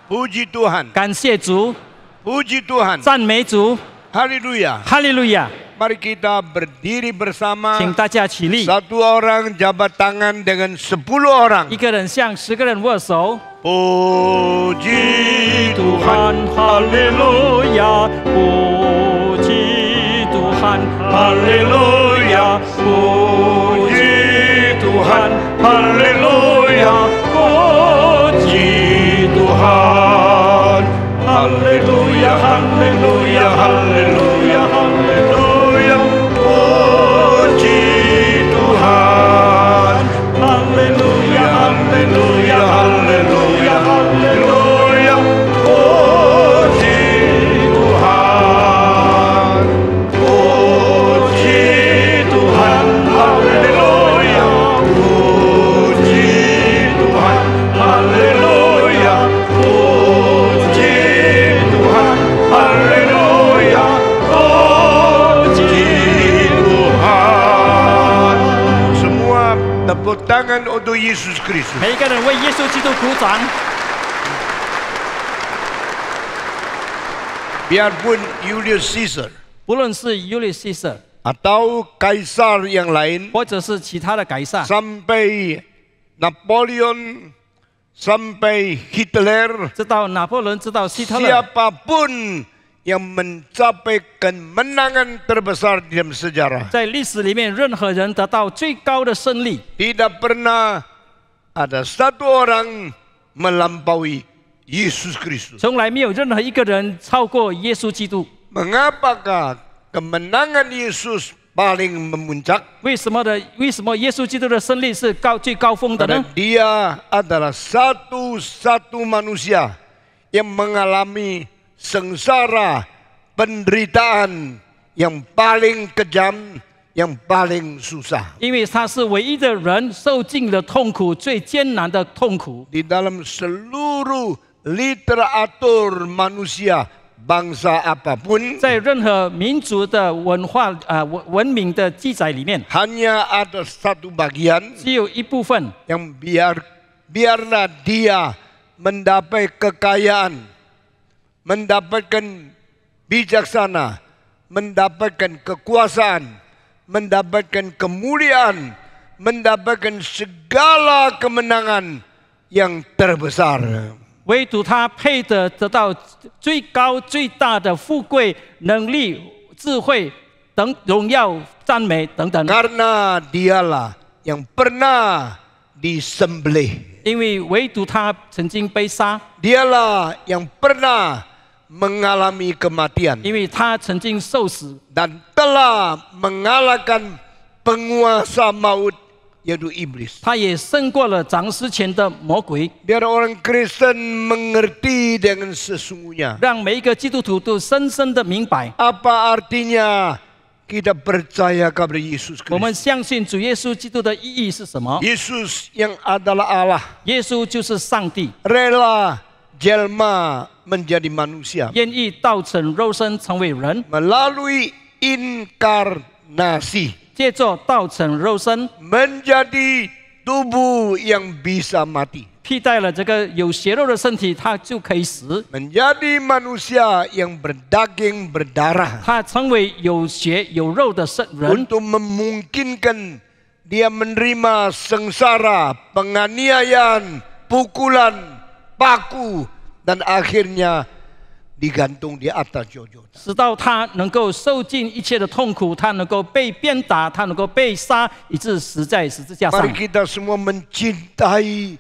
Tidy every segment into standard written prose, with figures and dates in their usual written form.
Puji Tuhan. 感谢主， Puji Tuhan. 赞美主， Haleluya. 哈利路亚！ Mari kita berdiri bersama. 请大家起立， Satu orang jabat tangan dengan 10 orang. 一个人向10个人握手。 Puji Tuhan, haleluya, puji Tuhan, haleluya, puji Tuhan, haleluya, puji Tuhan, haleluya, haleluya, haleluya, haleluya, puji Tuhan, haleluya, haleluya, haleluya, haleluya, puji Tuhan, puji Tuhan, haleluya, puji Tuhan, haleluya, puji Tuhan, haleluya, puji Tuhan. Semua tepuk tangan untuk Yesus Kristus. 每一个人为耶稣基督鼓掌。 Biarpun Julius Caesar 不论是 Julius Caesar atau kaisar yang lain 或者是其他的改善， sampai Napoleon, sampai Hitler, 知道拿破仑，知道希特勒， siapapun yang mencapai kemenangan terbesar di dalam sejarah, 在历史里面，任何人得到最高的胜利， tidak pernah ada satu orang melampaui Yesus Kristus. 从来没有任何一个人超过耶稣基督。 Mengapakah kemenangan Yesus paling memuncak? 为什么耶稣基督的胜利是最高峰的 Karena 呢？ dia adalah satu-satu manusia yang mengalami sengsara, penderitaan yang paling kejam, yang paling susah. 因为他是唯一的人，受尽了痛苦，最艰难的痛苦。 Di dalam seluruh literatur manusia, bangsa apapun, 在任何民族的文化文明的记载里面， hanya ada satu bagian 只有一部分 yang biarlah dia mendapat kekayaan, mendapatkan bijaksana, mendapatkan kekuasaan, mendapatkan kemuliaan, mendapatkan segala kemenangan yang terbesar. 唯独他配得到最高最大的富贵、能力、智慧等荣耀、赞美等等。 Karena dialah yang pernah disembelih. 因为唯独他曾经被杀， Dialah yang pernah mengalami kematian 因为他曾经受死， dan telah mengalahkan penguasa maut yaitu iblis. 他也胜过了掌死前的魔鬼。 Biar orang Kristen mengerti dengan sesungguhnya 让每一个基督徒都深深的明白， apa artinya kita percaya kepada Yesus 我们 Kristus. 相信主耶稣基督的意义是什么？ Yesus yang adalah Allah 耶稣就是上帝， rela jelma menjadi manusia 愿意道成肉身成为人， melalui inkarnasi 借着道成肉身， menjadi tubuh yang bisa mati, 替代了这个有血肉的身体，他就可以死。 menjadi manusia yang berdaging berdarah 他成为有血有肉的人， untuk memungkinkan dia menerima sengsara, penganiayaan, pukulan, paku, dan akhirnya digantung di atas Golgota. 直到他能够受尽一切的痛苦，他能够被鞭打，他能够被杀，以致死在十字架上 Mari。kita semua mencintai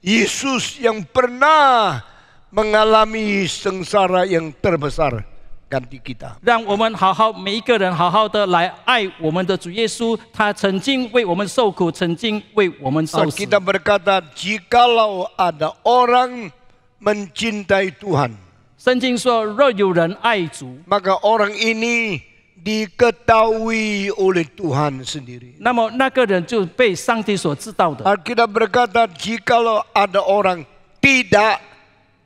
Yesus yang pernah mengalami sengsara yang terbesar ganti kita. 让我们每一个人好好的来爱我们的主耶稣，他曾经为我们受苦，曾经为我们受死。 Kita berkata, jikalau ada orang mencintai Tuhan, 圣经说，若有人爱主， maka orang ini diketahui oleh Tuhan sendiri. 那么那个人就被上帝所知道的。 Alkitab berkata, jikalau ada orang tidak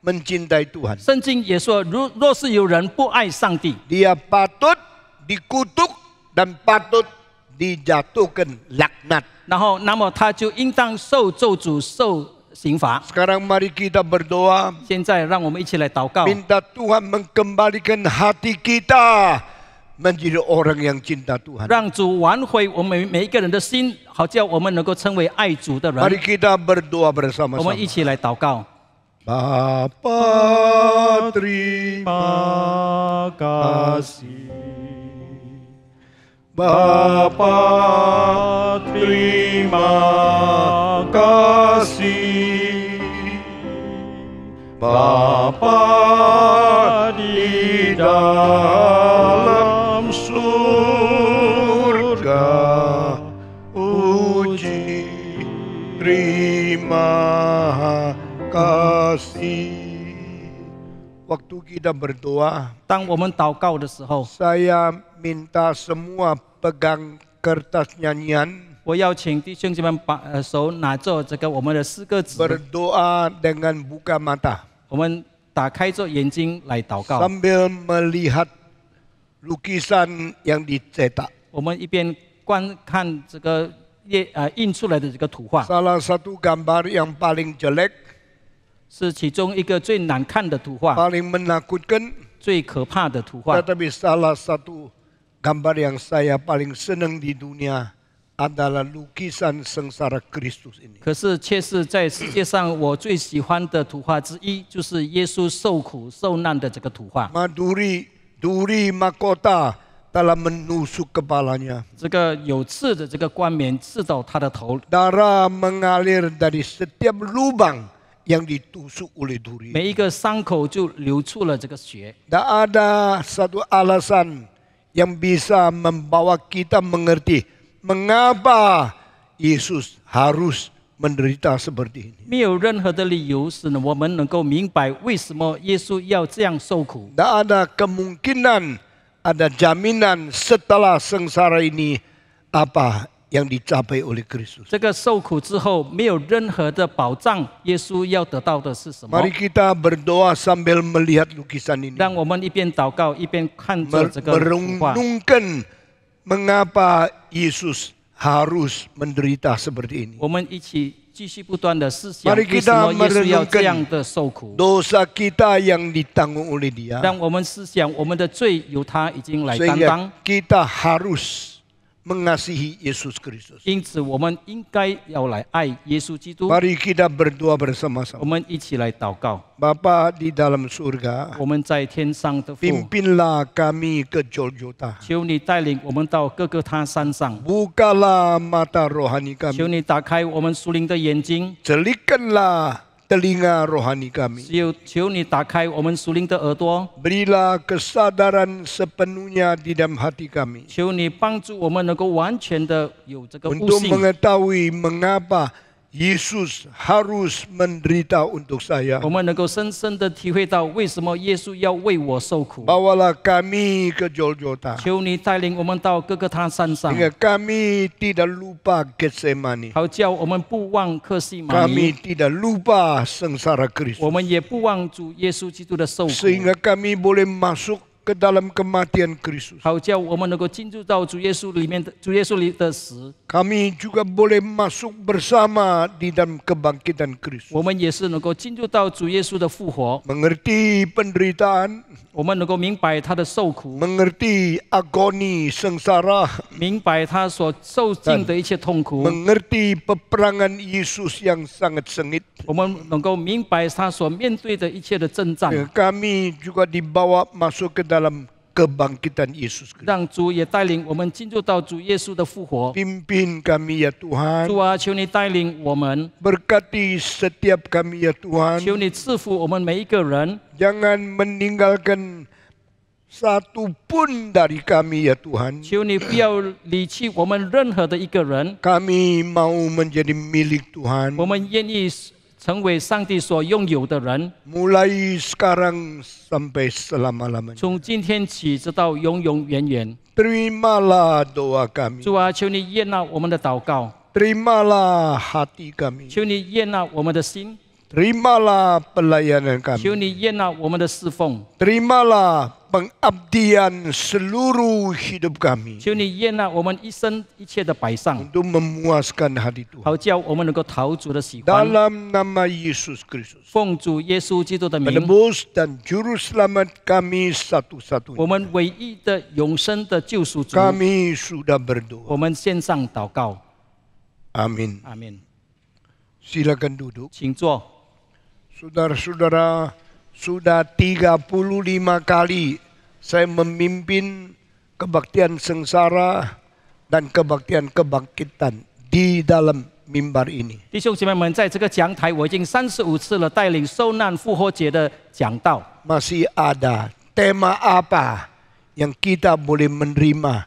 mencintai Tuhan, 圣经也说，若是有人不爱上帝， dia patut dikutuk dan patut dijatuhkan laknat. 那么他就应当受咒诅、受刑罚。 Sekarang mari kita berdoa, 现在让我们一起来祷告， minta Tuhan mengembalikan hati kita menjadi orang yang cinta Tuhan. 让主挽回我们每一个人的心，好叫我们能够成为爱主的 Mari 人。 kita berdoa 我 bersama-sama. 们一起来祷告。 Bapa terima kasih, Bapa terima kasih, Bapa di dalam surga, puji terima kasih. Waktu kita berdoa, 当我们祷告的时候， saya minta semua pegang kertas nyanyian, 我邀请弟兄姐妹们把手拿着这个我们的诗歌纸， berdoa dengan buka mata, 我们打开着眼睛来祷告。 sambil melihat lukisan yang dicetak. 我们一边观看这个印出来的这个图画， Salah satu gambar yang paling jelek, 是其中一个最难看的图画， paling menakutkan, 最可怕的图画。 tetapi salah satu gambar yang saya paling senang di dunia adalah lukisan sengsara Kristus ini. 可是却是在世界上我最喜欢的图画之一，就是耶稣受苦受难的这个图画。 Duri mahkota telah menusuk kepalanya. 这个有刺的这个冠冕刺到他的头， Darah mengalir dari setiap lubang yang ditusuk oleh duri. 每一个伤口就流出了这个血。 Tak ada satu alasan yang bisa membawa kita mengerti mengapa Yesus harus menderita seperti ini. 没有任何的理由使我们能够明白为什么耶稣要这样受苦。 Tak ada kemungkinan, ada jaminan setelah sengsara ini apa yang dicapai oleh Kristus. 这个受苦之后，没有任何的保障，耶稣要得到的是什么？ Mari kita berdoa sambil melihat lukisan ini. 让我们一边祷告，一边看着这个图画， Merenungkan mengapa Yesus harus menderita seperti ini. 我们一起继续不断的思想， Mari 为什 kita 么耶稣要这样 merenungkan 的受苦？ dosa kita yang ditanggung oleh Dia. 让我们思想，我们的罪由他已经来担 Sehingga 当， kita harus mengasihi Yesus Kristus. 因此我们应该要来爱耶稣基督。 Mari kita berdoa 我 bersama-sama. 们一起来祷告。 Bapa di dalam surga, 我们在天上的父， pimpinlah kami ke Golgota. 求你带领我们到各个他山上， Bukalah mata rohani 求 kami. 你打开我们属灵的眼睛， Celikkanlah telinga rohani kami. 求你打开我们属灵的耳朵， Berilah kesadaran sepenuhnya di dalam hati kami. 求你帮助我们能够完全的有这个悟 Untuk 性， mengetahui mengapa Yesus harus menderita untuk saya. 我们能够深深的体会到为什么耶稣要为我受苦。 Bawalah kami ke Golgota. 求你带领我们到各个他山上， Sehingga kami tidak lupa Getsemani. 好叫我们不忘克西马 Kami 尼， tidak lupa sengsara 我 Kristus. 们也不忘主耶稣基督的受苦， Sehingga kami boleh masuk ke dalam kematian Kristus. 好叫我们能够进入到主耶稣里面的主耶稣里的死， Kami juga boleh masuk bersama di dalam kebangkitan Kristus. 我们也是能够进入到主耶稣的复活， Mengerti penderitaan, 我们能够明白他的受苦， mengerti agoni sengsara, 明白他所受尽的一切痛苦， mengerti peperangan Yesus yang sangat sengit. 我们能够明白他所面对的一切的征战， Kami juga dibawa masuk ke dalam kebangkitan Yesus Kristus. 让主也带领我们进入到主耶稣的复活。 Pimpin kami ya Tuhan. 主啊，求你带领我们， Berkati setiap kami ya 求 Tuhan. 你赐福我们每一个人， Jangan meninggalkan satu pun dari kami ya Tuhan. 求你不要离弃我们任何的一个人。 Kami mau menjadi milik Tuhan. 我们愿意成为上帝所拥有的人， Mulai sekarang sampai selama-lamanya. 从今天起直到永永远远。 Terimalah doa kami. 主啊，求你悦纳我们的祷告， Terimalah hati kami. 求你悦纳我们的心， Terimalah pelayanan 求 kami. 你悦纳我们的侍奉， Terimalah pengabdian seluruh hidup kami 求你悦纳我们一生一切的摆上， untuk memuaskan hati Tuhan. 好叫我们能够讨主的喜欢。 Dalam nama Yesus Kristus, 奉主耶稣基督的名， penebus dan juru selamat kami 我 satu-satunya. 们唯一的永生的救赎主， Kami sudah berdoa. 我们献上祷告。 Amin. 阿门。 Silakan duduk. 请坐。 Saudara-saudara, sudah 35 kali saya memimpin kebaktian sengsara dan kebaktian kebangkitan di dalam mimbar ini. 弟兄姐妹们，在这个讲台，我已经35次了带领受难复活节的讲道。 Masih ada tema apa yang kita boleh menerima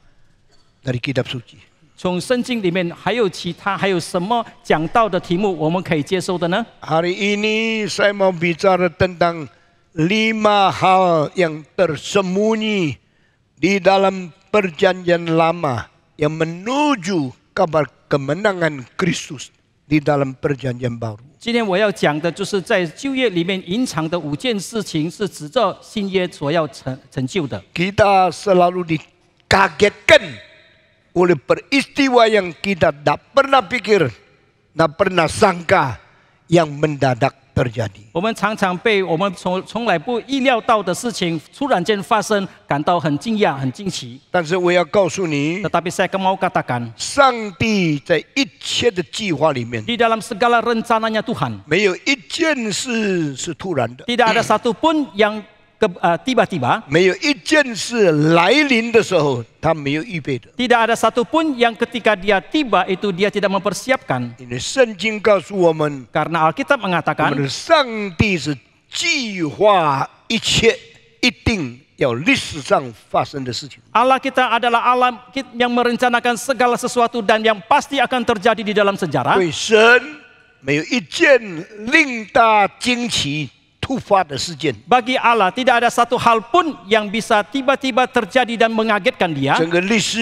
dari kitab suci? 从圣经里面还有什么讲道的题目我们可以接受的呢？ Hari ini saya mau bicara tentang 5 hal yang tersembunyi di dalam perjanjian lama yang menuju kabar kemenangan Kristus di dalam perjanjian baru. 今天我要讲的就是在旧约里面隐藏的5件事情，是指着新约所要成就的。 Kita selalu dikagetkan oleh peristiwa yang kita tak pernah pikir, tak pernah sangka yang mendadak terjadi. 我们常常被我们从来不意料到的事情突然间发生，感到很惊讶、很惊奇。 但是我要告诉你， Tetapi saya mau katakan， 上帝在一切的计划里面， di dalam segala rencananya Tuhan， 没有一件事是突然的， tidak ada satu pun yang tiba-tiba， 没有一件事来临的时候他没有预备的。 tidak ada satu pun yang ketika dia tiba itu dia tidak mempersiapkan. 因为圣经告诉我们， Karena Alkitab 我 mengatakan 们的上帝是计划一切一定要历史上发生的事情。 Allah kita adalah Allah yang merencanakan segala sesuatu dan yang pasti akan terjadi di dalam sejarah. 对神没有一件令他惊奇突发的事件， Bagi Allah tidak ada satu hal pun yang bisa tiba-tiba terjadi dan mengagetkan dia. 整个历史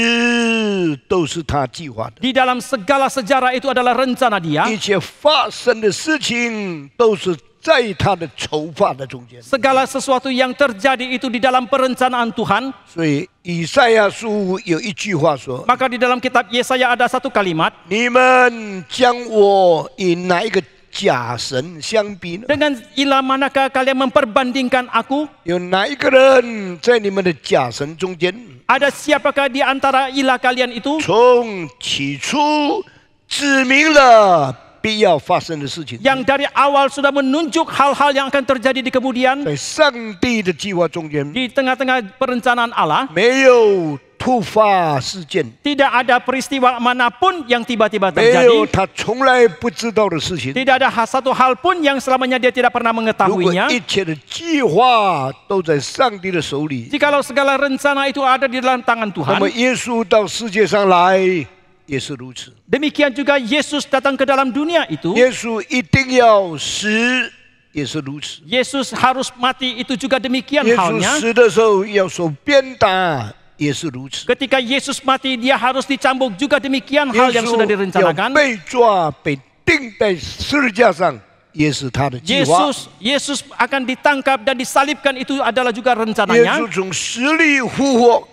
都是他计划的， Di dalam segala sejarah itu adalah rencana dia. 一切发生的事情都是在他的筹划的中间。 Segala sesuatu yang terjadi itu di dalam perencanaan Tuhan. 所以以赛亚书有一句话说 Maka di dalam kitab Yesaya ada satu kalimat. 你们将我与哪一个假神相比呢？ Dengan ilah manakah kalian memperbandingkan aku? 有哪一个人在你们的假神中间？ Ada siapakah di antara ilah kalian itu? 从起初指明了必要发生的事情， Yang dari awal sudah menunjuk hal-hal yang akan terjadi di kemudian. 在上帝的计划中间， Di tengah-tengah perencanaan Allah, 没有突发事件， tidak ada peristiwa manapun yang tiba-tiba 没有 terjadi. 他从来不知道的事情。 Tidak ada satu hal pun yang selamanya dia tidak pernah 如果 mengetahuinya. 一切的计划都在上帝的手里， Jikalau segala rencana itu ada di dalam tangan 那 Tuhan, 么耶稣到世界上来也是如此。 demikian juga Yesus datang ke dalam dunia itu. 耶稣一定要死，也是如此。 Yesus harus mati itu juga demikian 耶稣 halnya. 死的时候要受鞭打，也是如此。 Ketika Yesus mati, dia harus dicambuk juga demikian 耶 hal yang sudah 稣要 direncanakan. 被抓、被钉在十字架上，也是他的计划。 Yesus akan ditangkap dan disalibkan itu adalah juga 耶 rencananya. 稣从死里复活，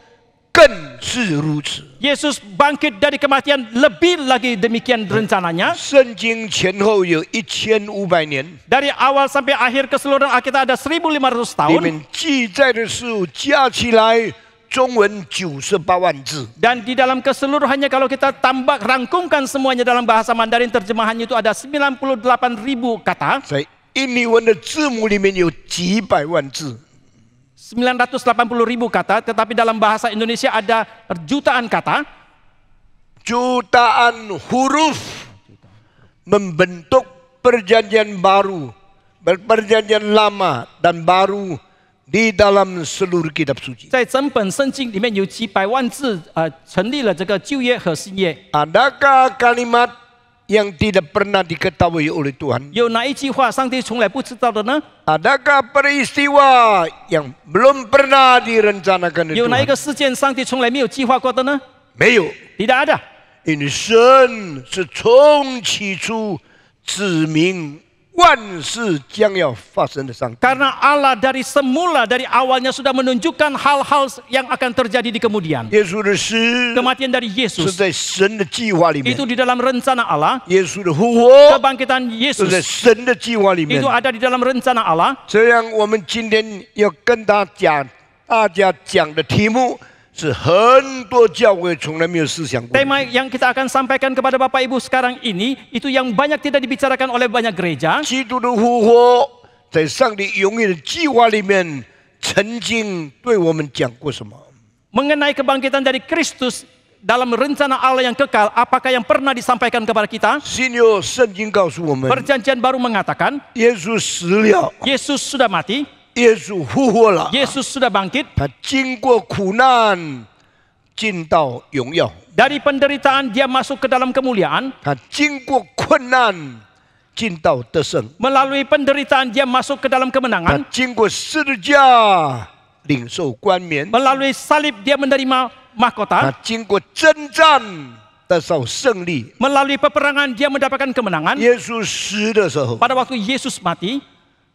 更是如此。 Yesus bangkit dari kematian lebih lagi demikian rencananya. 圣经前后有1500年， Dari awal sampai akhir keseluruhan Alkitab ada 1500里 tahun. 面记载的事物加起来，中文98万字。 Dan di dalam keseluruhannya kalau kita rangkumkan semuanya dalam bahasa Mandarin terjemahannya itu ada 98.000 kata. 在印尼文的字母里面有几百万字。 980.000 kata, tetapi dalam bahasa Indonesia ada jutaan kata. Jutaan huruf membentuk perjanjian baru, perjanjian lama dan baru di dalam seluruh kitab suci. 在整本圣经里面有几百万字，成立了这个旧约和新约。 Adakah kalimat yang tidak pernah diketahui oleh Tuhan? 有哪一句话上帝从来不知道的呢？ Adakah peristiwa yang belum pernah direncanakan oleh 有哪一 Tuhan? 个事件上帝从来没有计划过的呢？ 没有， tidak ada。 因为神是从起初指明万事将要发生的上帝。 Karena Allah dari semula, dari awalnya sudah menunjukkan hal-hal yang akan terjadi di kemudian. 耶稣的死 Kematian dari 是 Yesus 在神的计划里面， itu di dalam rencana Allah. 耶稣的复活 Kebangkitan 是在 Yesus 神的计划里面 itu。ada di dalam rencana Allah. 这样，我们今天要跟大家讲的题目是很多教会从来没有思想过的。 Tema yang kita akan sampaikan kepada Bapak Ibu sekarang ini, itu yang banyak tidak dibicarakan oleh banyak gereja. 基督的复活在上帝永远的计划里面，曾经对我们讲过什么？ Mengenai kebangkitan dari Kristus dalam rencana Allah yang kekal, apakah yang pernah disampaikan kepada kita? 新约圣经告诉我们， Perjanjian baru mengatakan, 耶稣死了， Yesus sudah mati, 耶稣复活了， Yesus sudah bangkit. 他经过苦难进到荣耀， Dari penderitaan dia masuk ke dalam kemuliaan. 他经过困难进到得胜， Melalui penderitaan dia masuk ke dalam 他 kemenangan. 经过十字架领受冠冕， Melalui salib dia menerima 他 mahkota. 经过征战得到胜利。 Melalui peperangan dia mendapatkan kemenangan. 耶稣死的时候， Pada waktu Yesus mati,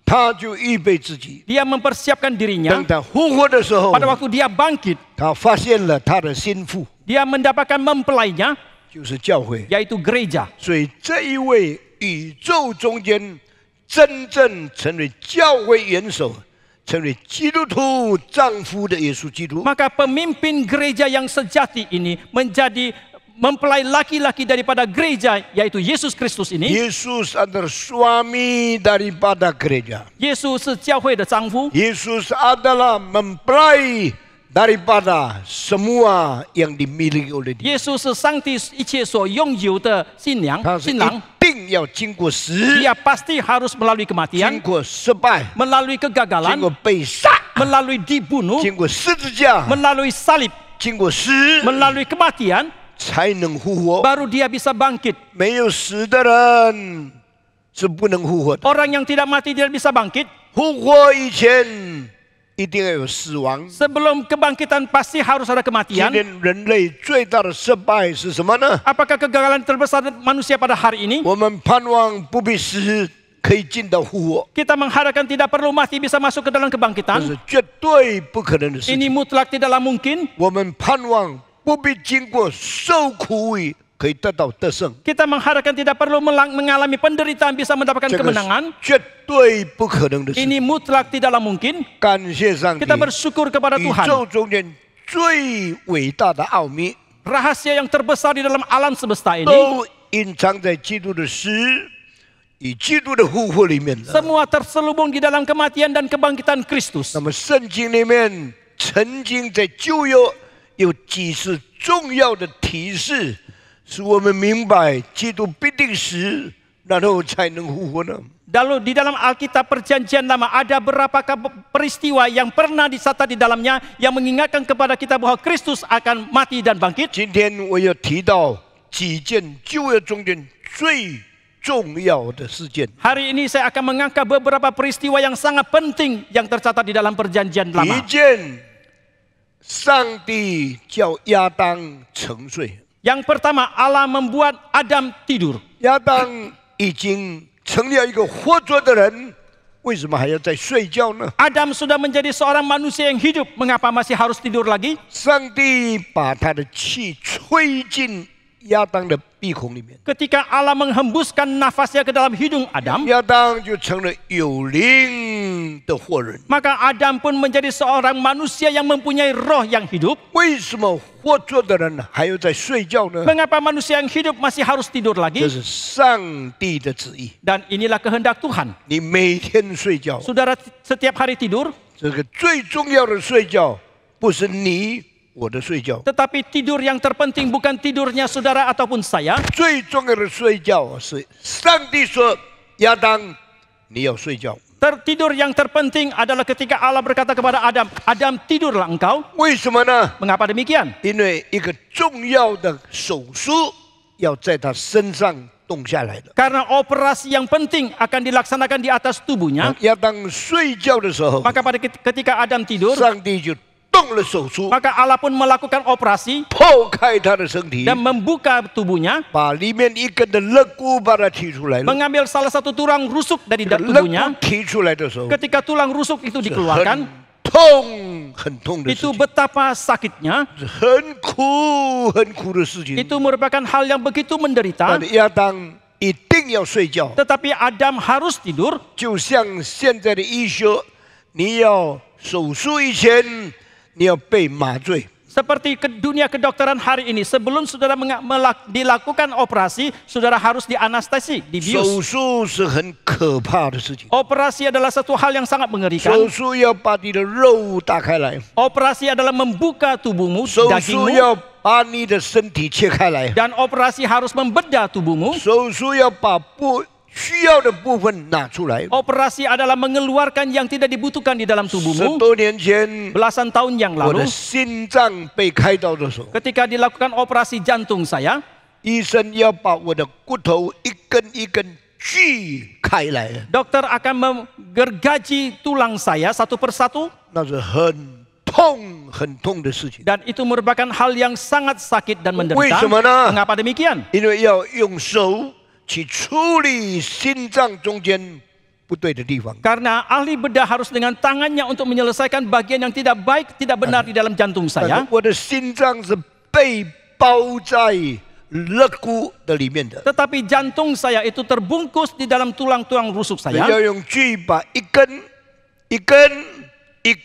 他就预备自己。 dia mempersiapkan 等 dirinya. 他复活的时候， Pada waktu dia bangkit, 他发现了他的心腹 dia mendapatkan mempelainya, 就是教会。 yaitu gereja. 所以这一位宇宙中间真正成为教会元首、成为基督徒丈夫的耶稣基督， Maka pemimpin gereja yang sejati ini menjadi mempelai laki-laki daripada gereja, yaitu Yesus Kristus ini. Yesus adalah suami daripada gereja. Yesus 是教会的丈夫， Yesus adalah mempelai daripada semua yang dimiliki oleh dia. 耶稣是上帝一切所拥有的新娘、他是新郎。一定要经过死， Dia pasti harus melalui 经 kematian, 过失败， melalui 经 kegagalan, 过被杀， melalui dibunuh, 经过十字架， melalui salib, 经过死， melalui kematian, 才能复活。 baru dia bisa bangkit. 没有死的人是不能复活的。 Orang yang tidak mati tidak bisa bangkit. 复活以前一定要有死亡。 Sebelum kebangkitan pasti harus ada 今 kematian. 天人类最大的失败是什么呢？ Apakah kegagalan terbesar manusia pada hari ini? 我们盼望不必死，可以进到复活， Kita mengharapkan tidak perlu mati bisa masuk ke dalam 这 kebangkitan. 是绝对不可能的事 Ini 情。 mutlak tidaklah mungkin. 我们盼望不必经过受苦为，可以得到得胜， Kita mengharapkan tidak perlu mengalami penderitaan bisa mendapatkan 这个 kemenangan. 是绝对不可能的事。 Ini mutlak tidaklah mungkin. 感谢上帝， Kita bersyukur kepada 宇 Tuhan. 宙中间最伟大的奥秘 Rahasia yang terbesar di dalam alam semesta ini, 都隐藏在基督的死与基督的复活里面了。 semua terselubung di dalam kematian dan kebangkitan Kristus. 那么圣经里面曾经在旧约有几次重要的提示，使我们明白基督必定死，然后才能复活呢？ Lalu di dalam Alkitab Perjanjian Lama ada beberapa peristiwa yang pernah disata di dalamnya yang mengingatkan kepada kita bahwa Kristus akan mati dan bangkit. 今天我要提到几件旧约中间最重要的事件。 Hari ini saya akan mengangkat beberapa peristiwa yang sangat penting yang tercatat di dalam Perjanjian 一 Lama. 件，上帝叫亚当沉睡， Yang pertama, Allah membuat Adam tidur. 亚当已经成了一个活着的人，为什么还要再睡觉呢？ Adam sudah menjadi seorang manusia yang hidup. Mengapa masih harus tidur lagi? 上帝把他的气吹进亚当的鼻孔里面， Ketika Allah menghembuskan nafasnya ke dalam hidung Adam, 亚当就成了有灵的活人。 maka Adam pun menjadi seorang manusia yang mempunyai roh yang hidup. 为什么活着的人还要在睡觉呢？ Mengapa manusia yang hidup masih harus tidur 这 lagi? 是上帝的旨意。 Dan inilah kehendak Tuhan. 你每天睡觉， Saudara setiap hari tidur, 这个最重要的睡觉不是你我的睡觉， tetapi tidur yang terpenting bukan tidurnya saudara ataupun saya. 最重要的睡觉是上帝说：“亚当，你要睡觉。 Tidur yang terpenting adalah ketika Allah berkata kepada Adam, Adam tidurlah engkau. ”为什么呢？ Mengapa demikian? 因为一个重要的手术要在他身上动下来的。 Karena operasi yang penting akan dilaksanakan di atas tubuhnya. 亚当睡觉的时候， Maka pada ketika Adam tidur, 上帝就动了手术， Maka Allah pun melakukan operasi 剖开他的身体， dan membuka tubuhnya, 把里面一根的肋骨把它提出来了。 mengambil salah satu tulang rusuk dari 肋 tubuhnya. 骨提出来的时候， Ketika tulang rusuk itu dikeluarkan, 很痛的事 itu 情， betapa sakitnya. 很苦的事情。 Itu merupakan hal yang begitu menderita. 但亚当一定要睡觉， Tetapi Adam harus tidur. 就像现在的医学，你要手术以前，你要被麻醉。 Seperti dunia kedokteran hari ini, sebelum saudara dilakukan operasi, saudara harus dianestesi, 手 dibius. 术是很可怕的事情， Operasi adalah satu hal yang sangat 手 mengerikan. 术要把你的肉打开来， Operasi adalah membuka tubuhmu, 手术 dagingmu, 要把你的身体切开来， dan operasi harus membedah tubuhmu. 手术要把不需要的部分拿出来。 Operasi adalah mengeluarkan yang tidak dibutuhkan di dalam 10 tubuhmu. 多年前， Belasan tahun yang 我的 lalu, 心脏被开刀的时候， ketika dilakukan operasi jantung saya, 医生要把我的骨头一根一根锯开来， dokter akan menggergaji tulang saya satu persatu, 那是很痛的事情。 dan itu merupakan hal yang sangat sakit dan 为 menderita. 什么呢？ Mengapa demikian? 因为要用手去处理心脏中间不对的地方。 Karena ahli bedah harus dengan tangannya untuk menyelesaikan bagian yang tidak baik, tidak benar di dalam jantung 但 saya. 是我的心脏是被包在肋骨的里面的， Tetapi jantung saya itu terbungkus di dalam tulang-tulang rusuk 要 saya. 用锯把一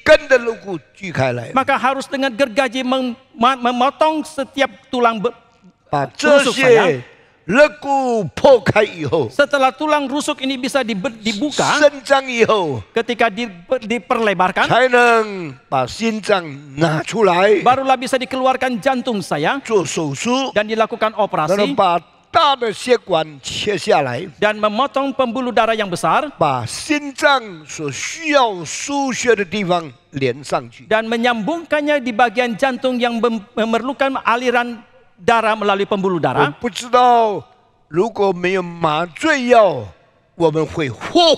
根的肋骨锯开来， Maka harus dengan gergaji memotong setiap tulang 把这 rusuk saya. 些肋骨破开以后， Setelah tulang rusuk ini bisa dibuka, 伸张以后， ketika diperlebarkan, 才能把心脏拿出来 barulah bisa dikeluarkan jantung saya 做手术， dan dilakukan 然后 operasi 把大的血管切下来， dan memotong pembuluh darah yang besar 把心脏所需要输血的地方连上去。 dan menyambungkannya di bagian jantung yang memerlukan aliran darah melalui pembuluh 我 darah. 不知道如果没有麻醉药，我们会活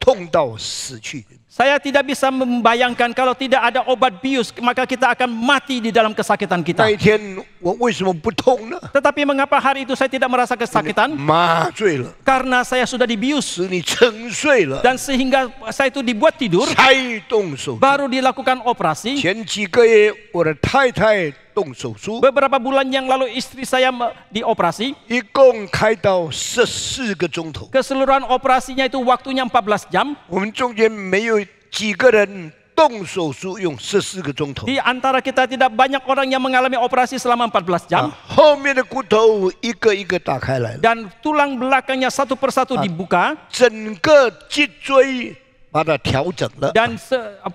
痛到死去。 Saya tidak bisa membayangkan kalau tidak ada obat bius, maka kita akan mati di dalam kesakitan 那 kita. 一天我为什么不痛呢？ Tetapi mengapa hari itu saya tidak merasa kesakitan? 麻醉了， Karena saya sudah dibius 使你沉睡了， dan sehingga saya itu dibuat tidur, 才动手术。 baru dilakukan operasi. 前几个月我的太太动手术， Beberapa bulan yang lalu istri saya dioperasi. 一共开刀14个钟头。 Keseluruhan operasinya itu waktunya 14 jam. 我们中间没有几个人动手术用14个钟头。 Di antara kita tidak banyak orang yang mengalami operasi selama 14 jam. 后面的骨头一个一个打开来了， Dan tulang belakangnya satu persatu dibuka. 整个脊椎把它调整了， Dan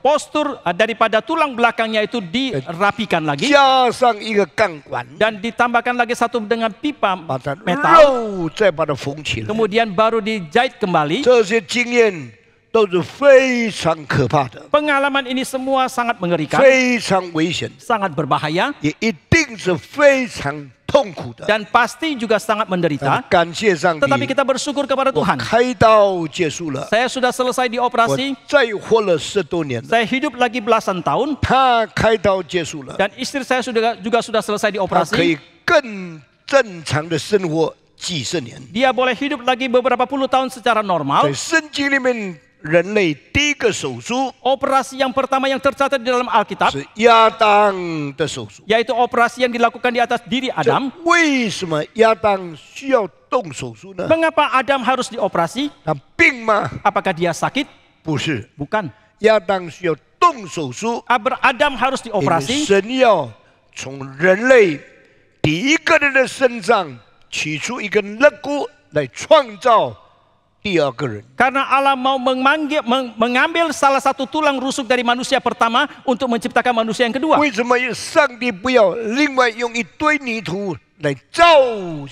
postur daripada tulang belakangnya itu dirapikan lagi. 加上一个钢管， Dan ditambahkan lagi satu dengan pipa 把它 metal. 肉再把它缝起来。 Kemudian baru dijahit kembali. 这些经验都是非常可怕的， Pengalaman ini semua sangat mengerikan, 非常危险， sangat berbahaya, 也一定是非常痛苦的。 dan pasti juga sangat menderita. 感谢上帝， Tetapi kita bersyukur kepada 我 Tuhan. 开刀结束了， Saya sudah selesai 我 dioperasi, 再活了10多年了。 saya hidup lagi belasan tahun, 他开刀结束了， dan istri saya juga sudah selesai 他可以 dioperasi. 更正常的生活几十年。 Dia boleh hidup lagi beberapa puluh tahun secara 在 normal. 圣经里面，人类第一个手术 Operasi yang pertama yang tercatat di dalam Alkitab, 是亚当的手术。 yaitu operasi yang dilakukan di atas diri 这 Adam. 为什么亚当需要动手术呢？ Mengapa Adam harus dioperasi? 他病吗？ Apakah dia sakit? 不是， Bukan. 亚当需要动手术， Adam harus 因为 dioperasi 神要从人类第一个人的身上取出一根肋骨来创造第二个人。 karena Allah mau mengambil salah satu tulang rusuk dari manusia pertama untuk menciptakan manusia yang kedua. 为什么上帝不要另外用一堆泥土来造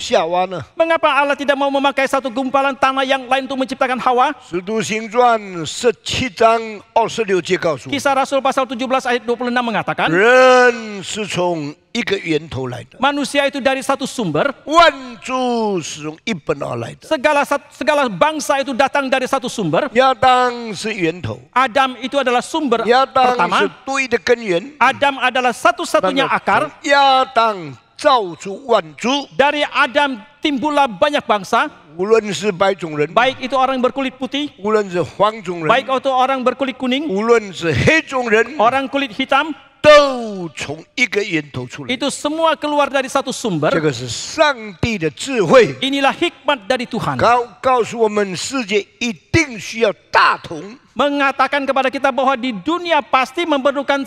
夏娃呢？ Mengapa Allah tidak mau memakai satu gumpalan tanah yang lain untuk menciptakan Hawa? 使徒行传17章26节告诉我， Kisah Rasul pasal 17 ayat 26 mengatakan, 人是从一个源头来的， manusia itu dari satu sumber, 万族是从一本而来的。 segala bangsa itu datang dari satu sumber. 亚当是源头， Adam itu adalah sumber 亚当 pertama. 是对的根源， Adam adalah satu-satunya akar. 亚当造出万族， Dari Adam timbullah banyak bangsa, 无论是白种人， baik itu orang berkulit putih, 无论是黄种人， baik itu orang berkulit kuning, 无论是黑种人， orang kulit hitam, 都从一个源头出来。 itu semua keluar dari satu 这 sumber. 个是上帝的智慧， Inilah hikmat dari Tuhan. 告诉我们世界一定需要大同。 Mengatakan kepada kita bahwa di dunia pasti memerlukan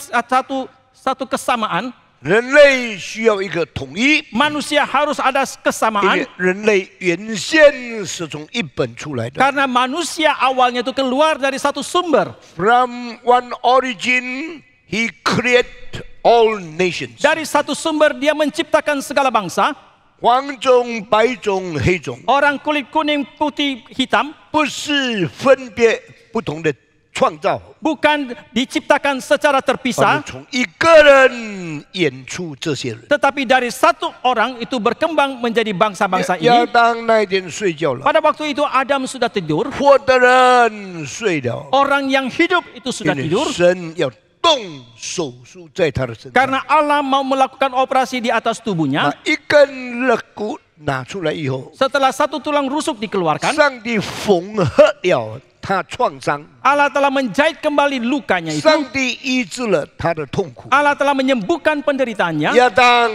satu kesamaan. 人类需要一个统一， Manusia harus ada 因 kesamaan. 为人类原先是从一本出来的。 Karena manusia awalnya itu keluar dari satu sumber. From one origin, He created all nations。 Dari satu sumber dia menciptakan segala bangsa. 黄种、白种、黑种， Orang kulit kuning, putih, hitam. 不是分别不同的创造， Bukan diciptakan secara 而 terpisah. 是从一个人演出这些人。 Tetapi dari satu orang itu berkembang menjadi bangsa-bangsa 亚 ini. 当那一天睡觉了， Pada waktu itu Adam sudah tidur. 活的人睡了， Orang yang hidup itu 因 sudah 为 tidur. 神要动手术在他的身上。 Karena Allah mau melakukan operasi di atas 把 tubuhnya. 一根肋骨拿出来以后， Setelah satu tulang rusuk dikeluarkan, 上帝缝合了他创伤， Allah telah menjahit kembali lukanya itu. 上帝医治了他的痛苦。 Allah telah menyembuhkan penderitaannya. 亚当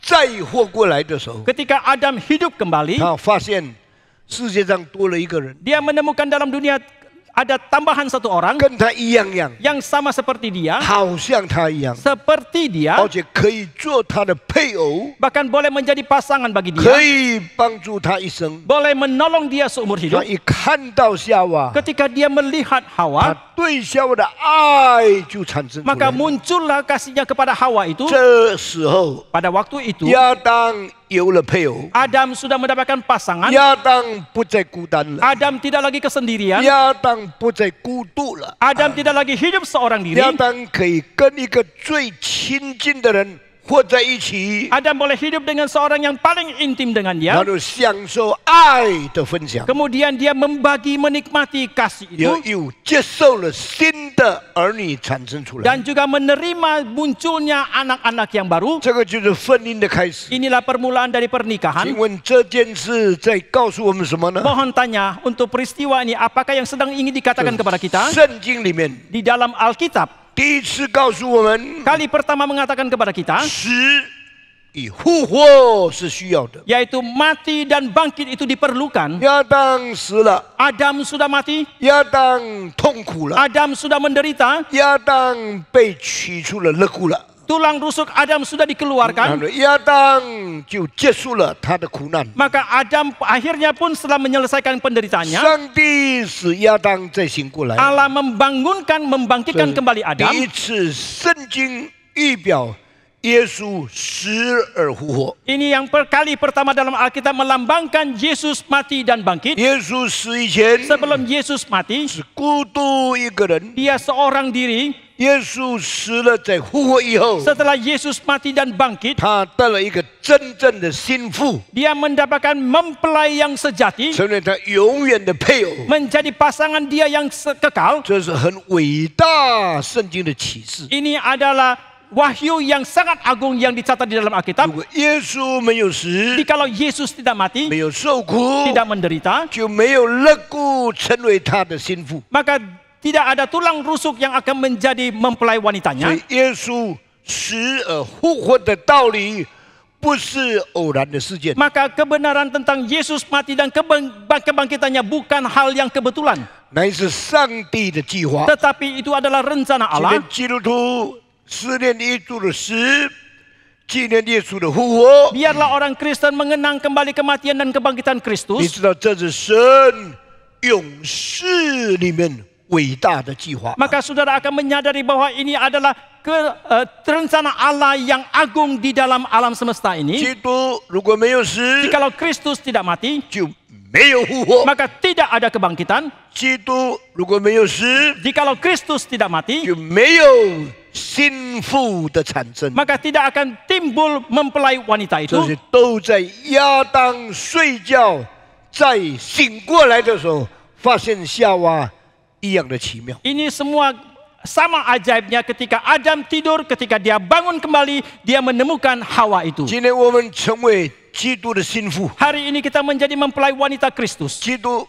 再活过来的时候， Ketika Adam hidup kembali, 他发现世界上多了一个人， dia menemukan dalam dunia ada tambahan satu orang 跟他一样样， yang sama seperti dia, 好像他一样， seperti dia, 而且可以做他的配偶， bahkan boleh menjadi pasangan bagi 可 dia, 以帮助他一生。 boleh menolong dia seumur 他 hidup. 一看到夏娃， Ketika dia melihat 他 Hawa, 对夏娃的爱就产生出来 maka 了。 muncullah kasihnya kepada Hawa itu. 这时候， Pada waktu itu, 亚当有了配偶， Adam sudah mendapatkan pasangan. 亚当不再孤单了， Adam tidak lagi kesendirian. 亚当不再孤独了， Adam tidak lagi hidup seorang diri. 亚当可以跟一个最亲近的人活在一起， Adam boleh hidup dengan seorang yang paling intim dengan 然 dia. 后享受爱的分享， Kemudian dia membagi, menikmati kasih 也 itu. 又接受了新的儿女产生出来。 Dan juga menerima munculnya anak-anak yang baru. 这个就是婚姻的开始。 Inilah permulaan dari 请 pernikahan. 问这件事在告诉我们什么呢？ Mohon tanya, untuk peristiwa ini apakah yang sedang ingin dikatakan kepada kita? 圣经里面 Di dalam Alkitab, 第一次告诉我们， kali pertama mengatakan kepada kita, 死与复活是需要的。 yaitu mati dan bangkit itu diperlukan. 亚当死了， Adam sudah mati, 亚当痛苦了， Adam sudah menderita, 亚当被取出了肋骨了， tulang rusuk Adam sudah 然 dikeluarkan. 后亚当就结束了他的苦难。 Maka Adam akhirnya pun setelah menyelesaikan penderitaannya, 上帝使亚当再醒过来。 Allah membangkitkan kembali 第 Adam. 一次圣经预表耶稣死而复活。 Ini yang kali pertama dalam Alkitab melambangkan Yesus mati dan bangkit. 耶稣死以前 Sebelum Yesus mati, 是孤独一个人， dia seorang diri. 耶稣死了再复活以后， Setelah Yesus mati dan bangkit, 他得了一个真正的心腹， dia mendapatkan mempelai yang sejati, 成为他永远的配偶。 menjadi pasangan dia yang kekal. 这是很伟大圣经的启示。 Ini adalah wahyu yang sangat agung yang dicatat di dalam 如 Alkitab. 果耶稣没有死， Jikalau Yesus tidak mati, 没有受苦， tidak menderita, 就没有肋骨成为他的心腹。 maka tidak ada tulang rusuk yang akan menjadi mempelai 所 wanitanya. 以耶稣死而复活的道理不是偶然的事件， Maka kebenaran tentang Yesus mati dan kebangkitannya bukan hal yang kebetulan, 乃是上帝的计划。 tetapi itu adalah rencana 今 Allah. 天基督徒思念耶稣的死，纪念耶稣的复活。 Biarlah orang Kristen mengenang kembali kematian dan kebangkitan 你 Kristus. 知道这是神永世里面伟大的计划。 maka saudara akan menyadari bahwa ini adalah rencana Allah yang agung di dalam alam semesta ini. 基督如果没有死， Jikalau Kristus tidak mati, 就没有复活； maka tidak ada kebangkitan. 基督如果没有死， Jikalau Kristus tidak mati, 就没有心腹的产生。 maka tidak akan timbul mempelai wanita 这 itu. 些都在亚当睡觉，再醒过来的时候，发现夏娃一样的奇妙。 Ini semua sama ajaibnya ketika Adam tidur, ketika dia bangun kembali, dia menemukan Hawa itu. 今天我们成为基督的心腹， Hari ini kita menjadi mempelai wanita Kristus. 基督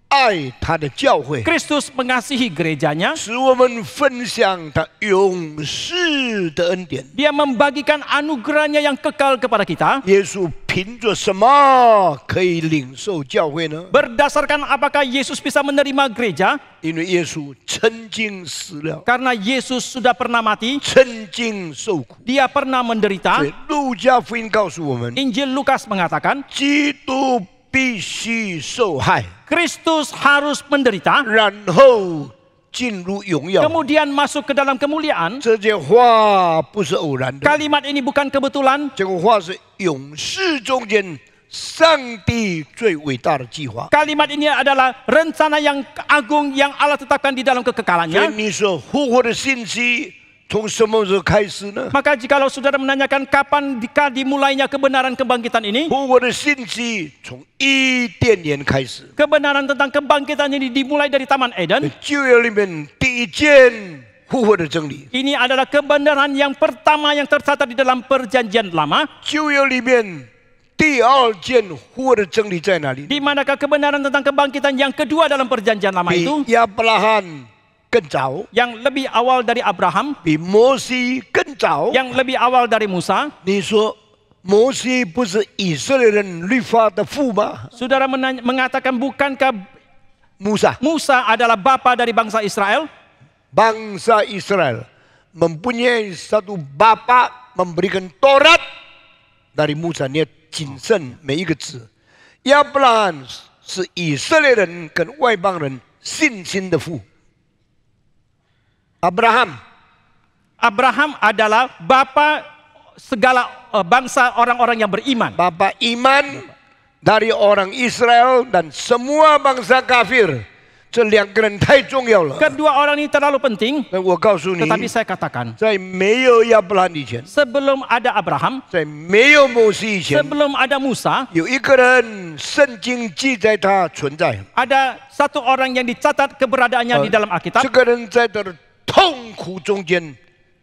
爱他的教会， Kristus mengasihi gerejanya. 使我们分享他永世的恩典。 Dia membagikan anugerahnya yang kekal kepada kita. 耶稣凭着什么可以领受教会呢？ Berdasarkan apakah Yesus bisa menerima gereja? 因为耶稣曾经死了， Karena Yesus sudah pernah mati, 曾经受苦。 dia pernah menderita. 所以路加福音告诉我们， Injil Lukas mengatakan, 基督必须受害， Kristus harus menderita, 然后进入荣耀。 kemudian masuk ke dalam kemuliaan. 这件话不是偶然的， Kalimat ini bukan kebetulan. 这个话是永世中间上帝最伟大的计划。 Kalimat ini adalah rencana yang agung yang Allah tetapkan di dalam 所以 kekekalannya. 你说复活的信息从什么时候开始呢？ Maka jikalau saudara menanyakan kapan dimulainya kebenaran kebangkitan ini, 复活的信息从伊甸园开始。 kebenaran tentang kebangkitan ini dimulai dari Taman Eden. 旧约里面第一件复活的真理， Ini adalah kebenaran yang pertama yang tercatat di dalam perjanjian lama. 旧约里面第二件复活的真理在哪里？ Di manakah kebenaran tentang kebangkitan yang kedua dalam perjanjian lama 比 itu? 亚伯拉罕更早， Yang lebih awal dari Abraham, 比摩西更早。 yang lebih awal dari Musa. 你说摩西不是以色列人律法的父吗？ Saudara mengatakan bukankah 穆萨 Musa adalah bapa dari bangsa Israel? bangsa Israel mempunyai satu bapa memberikan Taurat dari Musa，你要谨慎每一个字。亚伯拉罕是以色列人跟外邦人信心的父。Abraham adalah bapa segala bangsa orang-orang yang beriman. bapa iman dari orang Israel dan semua bangsa kafir。这两个人太重要了。 Kedua orang ini terlalu penting. 那我告诉你， Tetapi saya katakan, 在没有亚伯拉罕以前， sebelum ada Abraham, 在没有摩西以前， sebelum ada Musa, 有一个人，圣经记载他存在。 ada satu orang yang dicatat keberadaannya di dalam 这 Alkitab. 个人在他的痛苦中间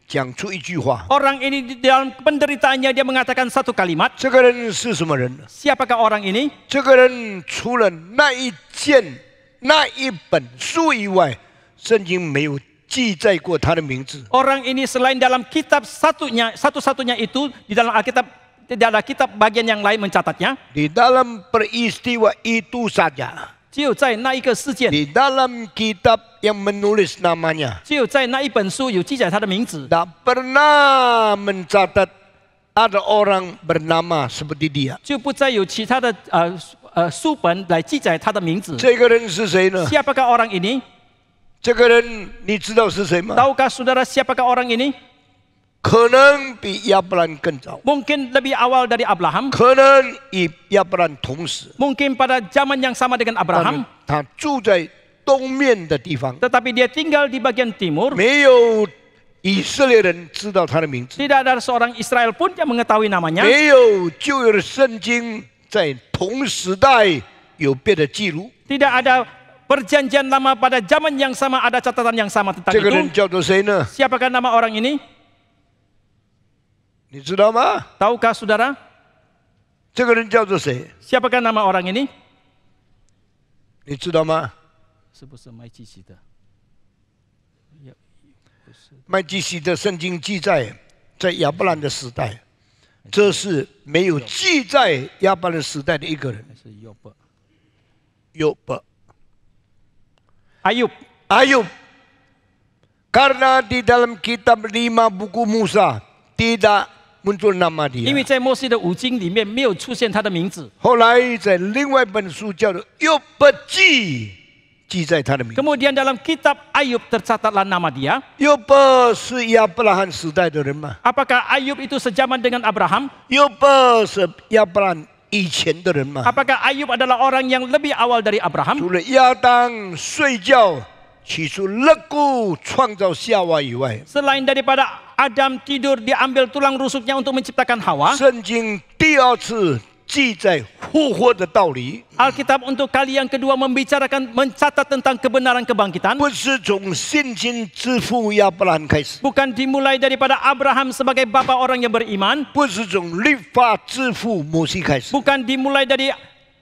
讲出一句话。 Orang ini di dalam penderitaannya dia mengatakan satu kalimat. 这个人是什么人？ Siapakah orang ini? 这个人除了那一本书以外，圣经没有记载过他的名字。 Orang ini selain dalam kitab satu-satunya itu di dalam Alkitab tidak ada kitab bagian yang lain mencatatnya. Di dalam peristiwa itu saja, 只有在那一个事件， di dalam kitab yang menulis namanya, 只有在那一本书有记载他的名字， tak pernah mencatat ada orang bernama seperti dia. 就不再有其他的书本来记载他的名字。这个人是谁呢？ Siapakah orang ini? 这个人你知道是谁吗？ Tahukah saudara siapakah orang ini? 可能比亚伯兰更早， Mungkin lebih awal dari Abraham, 可能与亚伯兰同时。 mungkin pada zaman yang sama dengan 但是 Abraham, 他住在东面的地方， tetapi dia tinggal di bagian timur. 没有以色列人知道他的名字， Tidak ada seorang Israel pun yang mengetahui namanya. 没有旧约的圣经在同时代有别的记录。 Tidak ada perjanjian lama pada zaman yang sama ada catatan yang sama tentang 这个人 itu. 叫做谁呢？ Siapakah nama orang ini? 你知道吗？ Tahukah saudara? 这个人叫做谁？ Siapakah nama orang ini? 你知道吗？是不是麦基洗德？麦基洗德圣经记载在亚伯兰的时代，这是没有记载亚伯兰时代的一个人。是约伯。约伯 Ayub. Ayub. Karena di dalam kitab 5 buku Musa tidak muncul nama 因为 dia. 在摩西的五经里面没有出现他的名字，后来在另外一本书叫做《约伯记》记在他的名。 Kemudian dalam kitab Ayub tercatatlah nama dia. 约伯是亚伯拉罕时代的人吗？ Apakah Ayub itu sejaman dengan Abraham? 约伯是亚伯拉罕以前的人吗？ Apakah Ayub adalah orang yang lebih awal dari Abraham? 除了亚当睡觉起初肋骨创造夏娃以外， Selain daripada Adam tidur diambil tulang rusuknya untuk menciptakan Hawa, 圣经第二次记载复活的道理， Alkitab untuk kali yang kedua mencatat tentang kebenaran kebangkitan. 不是从信心之父亚伯拉罕开始， Bukan dimulai daripada Abraham sebagai bapa orang yang beriman. 不是从律法之父摩西开始， Bukan dimulai dari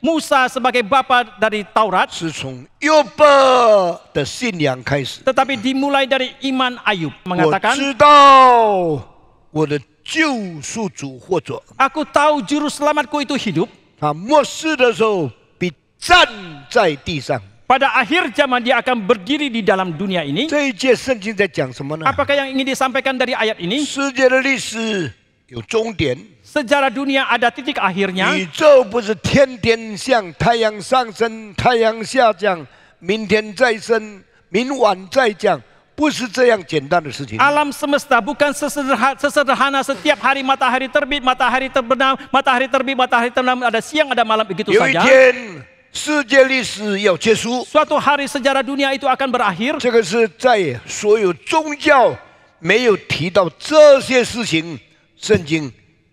Musa sebagai bapa dari Taurat. 是从约伯的信仰开始。 Tetapi dimulai dari iman Ayub. 我 Mengatakan, 知道我的救赎主活着， aku tahu juru selamatku itu hidup. 他末世的时候必站在地上。 Pada akhir zaman dia akan berdiri di dalam dunia ini. 这一节圣经在讲什么呢？ Apakah yang ingin disampaikan dari ayat ini? 世界的历史有终点， Sejarah dunia ada titik akhirnya. 宇宙不是天天像太阳上升、太阳下降，明天再升，明晚再降，不是这样简单的事情。 Alam semesta bukan sesederhana setiap hari matahari terbit, matahari terbenam, matahari terbit, matahari terbenam, ada siang, ada malam begitu 有一 saja. 天，世界历史要结束， Suatu hari sejarah dunia itu akan berakhir. 这个是在所有宗教没有提到这些事情，圣经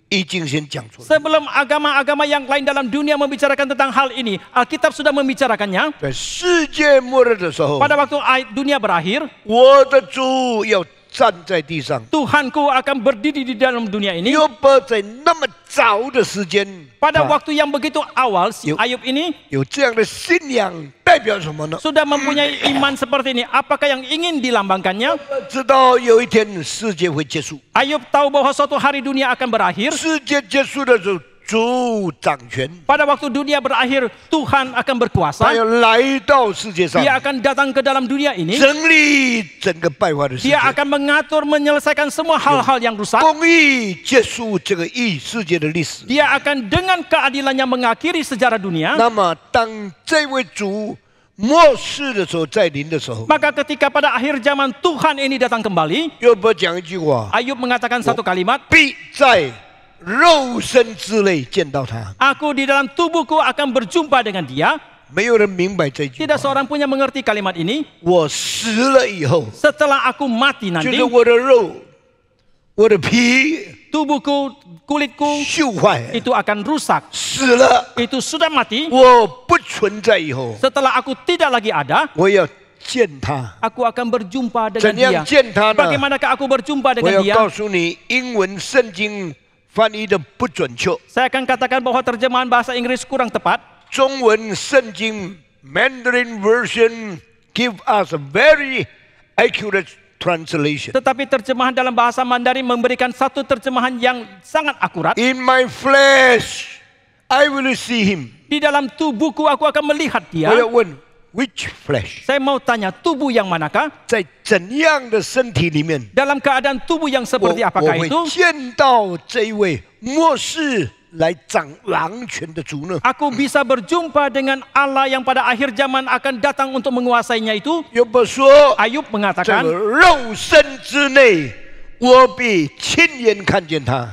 已经先讲出来。 Sebelum agama-agama yang lain dalam dunia membicarakan tentang hal ini, Alkitab sudah membicarakannya. 在世界末日的时候， Pada waktu dunia berakhir, 我的主要站在地上。 Tuhanku akan berdiri di dalam dunia ini. 约伯在那么早的时间， Pada 他 waktu yang begitu awal, si Yuk. Ayub ini 有这样的信仰，代表什么呢？ sudah mempunyai iman seperti ini. Apakah yang ingin dilambangkannya? 知道有一天世界会结束， Ayub tahu bahwa suatu hari dunia akan berakhir. 世界结束的时候，主掌权， Pada waktu dunia berakhir, Tuhan akan berkuasa. 他要来到世界上， Dia akan datang ke dalam dunia ini. 整理整个败坏的世界， Dia akan mengatur, menyelesaikan semua hal-hal yang rusak. 公义结束这个世界的历史。 Dia akan dengan keadilannya mengakhiri sejarah dunia. 那么，当这位主末世的时候再临的时候， Maka ketika pada akhir zaman Tuhan ini datang kembali, 约伯讲一句话： Ayub mengatakan satu kalimat, 必在肉身之内见到他。 aku di dalam tubuhku akan berjumpa dengan dia. 没有人明白这句 Tidak 话。 seorang pun yang mengerti kalimat ini. 我死了以后， Setelah aku mati 就 nanti, 是我的肉、我的皮 tubuhku, kulitku 锈坏， itu akan rusak. 死了。 Itu sudah mati. 我不存在以后， Setelah aku tidak lagi ada, 我要见他。 aku akan berjumpa dengan 怎 dia. 样见他呢？ Bagaimanakah aku berjumpa 我 dengan 要 dia? 告诉你，英文圣经翻译的不准确， Saya akan katakan bahwa terjemahan bahasa Inggris kurang tepat. 中文圣经 Mandarin version give us a very accurate translation. Tetapi terjemahan dalam bahasa Mandarin memberikan satu terjemahan yang sangat akurat. In my flesh, I will see him. Di dalam tubuhku aku akan melihat 我 dia. 要问 which flesh， Saya mau tanya, tubuh yang manakah? 在怎样的身体里面， Dalam keadaan tubuh yang 我 seperti 我 apakah 会 itu? 见到这一位末世来掌王权的主呢？ Aku bisa berjumpa dengan Allah yang pada akhir zaman akan datang untuk menguasainya itu. 约伯说， Ayub 这 mengatakan, 个肉身之内，我必亲眼看见他。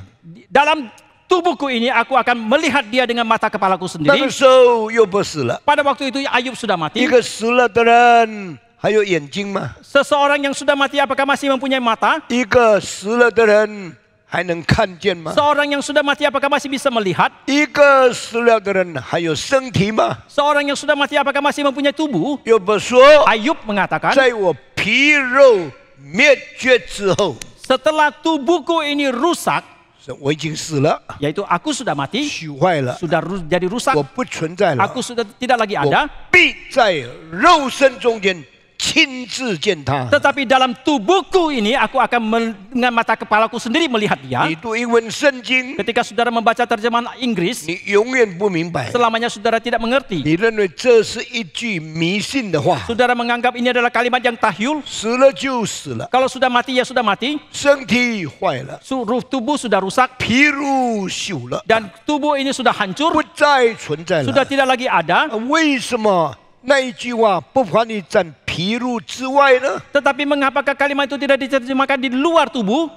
dalam tubuhku ini aku akan melihat dia dengan mata kepalaku 那个 sendiri. 时候约伯死了， Pada waktu itu Ayub sudah 一 mati. 个死了的人还有眼睛吗？ Seseorang yang sudah mati apakah masih mempunyai mata? 一个死了的人还能看见吗？ Seorang yang sudah mati apakah masih bisa melihat? 一个死了的人还有身体吗？ Seorang yang sudah mati apakah masih mempunyai tubuh? 约伯说， Ayub mengatakan, 在我皮肉灭绝之后， setelah tubuhku ini rusak, 我已经死了， yaitu aku sudah mati, 朽坏了， sudah jadi rusak, 我不存在了， aku sudah tidak lagi 我 ada. 必在肉身中间亲自见他。 Tetapi dalam tubuhku ini aku akan dengan mata kepalaku sendiri melihat dia. 你读英文圣经， Ketika saudara membaca terjemahan Inggris, 你永远不明白， selamanya saudara tidak mengerti. 你认为这是一句迷信的话， Saudara menganggap ini adalah kalimat yang tahyul. 死了就死了， Kalau sudah mati ya sudah mati. 身体坏了， Seluruh tubuh sudah rusak 皮肉朽了， dan tubuh ini sudah hancur, 不再存在 sudah 了。 tidak lagi ada. 为什么那一句话不翻译在皮肉之外呢？ Tetapi mengapakah kalimat itu tidak diterjemahkan di luar tubuh?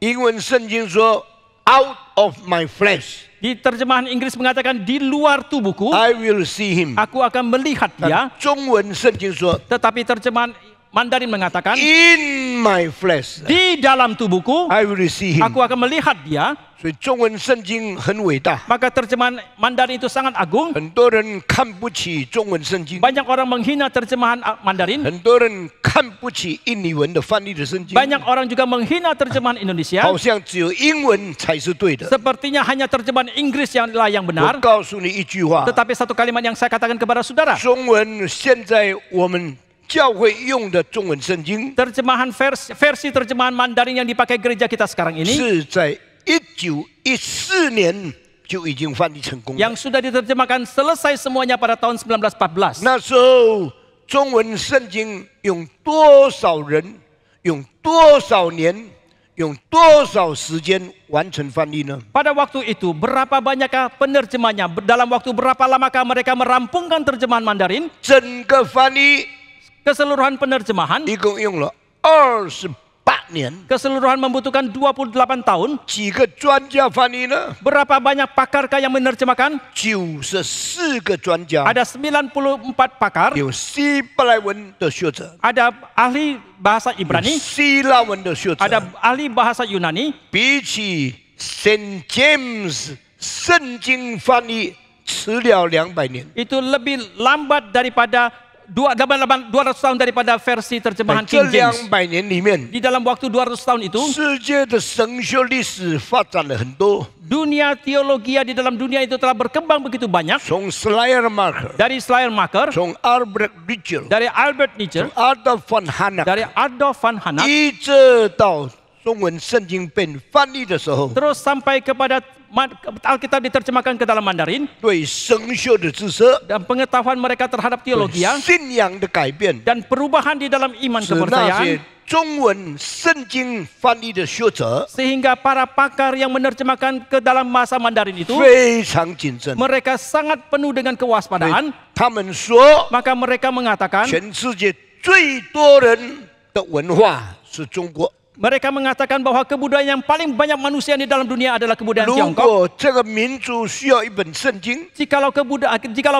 英文圣经说 ，out of my flesh, Di terjemahan Inggris mengatakan di luar tubuhku, I will see him. aku akan melihat dia. 中文圣经说 Tetapi terjemahan Mandarin mengatakan, In my flesh, di dalam tubuhku, I will see him. aku akan melihat dia. 所以中文圣经很伟大， Maka terjemahan Mandarin itu sangat agung. 很多人看不起中文圣经， Banyak orang menghina terjemahan Mandarin. 很多人看不起印尼文的翻译的圣经， Banyak orang juga menghina terjemahan Indonesia. 好像只有英文才是对的。 Sepertinya hanya terjemahan Inggris yang我 benar. 告诉你一句话， Tetapi satu kalimat yang saya katakan kepada saudara. 中文现在我们教会用的中文圣经 Terjemahan versi terjemahan Mandarin yang dipakai gereja kita sekarang ini, 是在1914年就已经翻译成功了。 yang sudah diterjemahkan selesai semuanya pada tahun 1914. 那时候中文圣经用多少人、用多少年、用多少时间完成翻译呢？ Pada waktu itu, berapa banyakkah penerjemahnya? Dalam waktu berapa lamakah mereka merampungkan terjemahan Mandarin? 整个翻译 Keseluruhan penerjemahan, 一共用了28年。 keseluruhan membutuhkan 28 tahun. 几个专家翻译呢？ Berapa banyak pakarkah yang menerjemahkan? 94个专家， Ada 94 pakar, 有希伯来文的学者， ada ahli bahasa 有 Ibrani, 希腊文的学者。 ada ahli bahasa Yunani. 比起 Saint James 圣经翻译迟了200年。 Itu lebih lambat daripada 200 tahun daripada versi 在 terjemahan 这 King James. 200年里面， Di dalam waktu 200 tahun itu, 世界的神学历史发展了很多， dunia teologi di dalam dunia itu telah berkembang begitu banyak. 从 Schleiermacher， Dari Schleiermacher, 从 Albert Ritschl， dari Albert 从 Nietzsche, Adolf von Harnack， dari Adolf von Harnack, 一直到中文圣经被翻译的时候， terus sampai kepada Alkitab diterjemahkan ke dalam Mandarin, 对神学的知识、 dan pengetahuan mereka terhadap 对 teologi 信仰的改变， dan perubahan di dalam iman 使那些 kepercayaan, 中文圣经翻译的学者 sehingga para pakar yang menerjemahkan ke dalam bahasa Mandarin itu, 非常谨慎。 mereka sangat penuh dengan kewaspadaan. 他们说， Maka mereka mengatakan, 全世界最多人的文化是中国。 mereka mengatakan bahwa kebudayaan yang paling banyak manusia di dalam dunia adalah kebudayaan 如 Tiongkok. 果这个民族需要一本圣经， Jikalau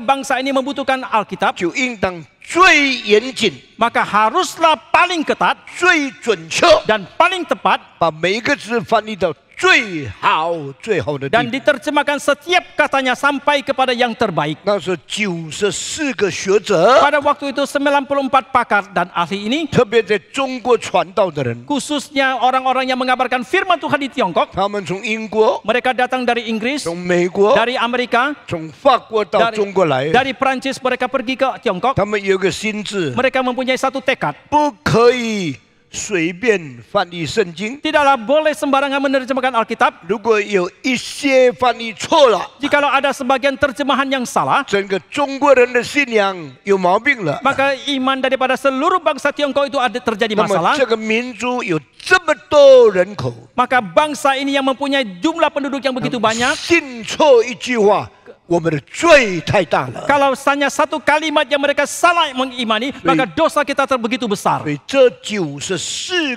bangsa ini membutuhkan Alkitab, 就应当最严谨、 maka haruslah paling ketat 最准确， dan paling tepat 把每一个字翻译到最好、最好的地 dan 步。 diterjemahkan setiap katanya sampai kepada yang terbaik. 那时候94个学者， Pada waktu itu 94 pakar dan ahli ini, 特别在中国传道的人， khususnya orang-orang yang mengabarkan firman Tuhan di Tiongkok, 他们从英国、 mereka datang dari Inggris, 从美国、 dari Amerika, 从法国到 dari, 中国来， dari Prancis mereka pergi ke Tiongkok. 他们有个心智， Mereka mempunyai satu tekad, 不可以随便翻译圣经。 tidaklah boleh sembarangan menerjemahkan Alkitab. 如果有一些翻译错了， Jikalau ada sebagian terjemahan yang salah, 整个中国人的信仰有毛病了。 maka iman daripada seluruh bangsa Tiongkok itu ada terjadi 那么 masalah. 这个民族有这么多人口， Maka bangsa ini yang mempunyai jumlah penduduk yang begitu banyak, 信错一句话，我们的罪太大了。 kalau hanya satu kalimat yang mereka salah mengimani, maka dosa kita begitu besar. 所以这94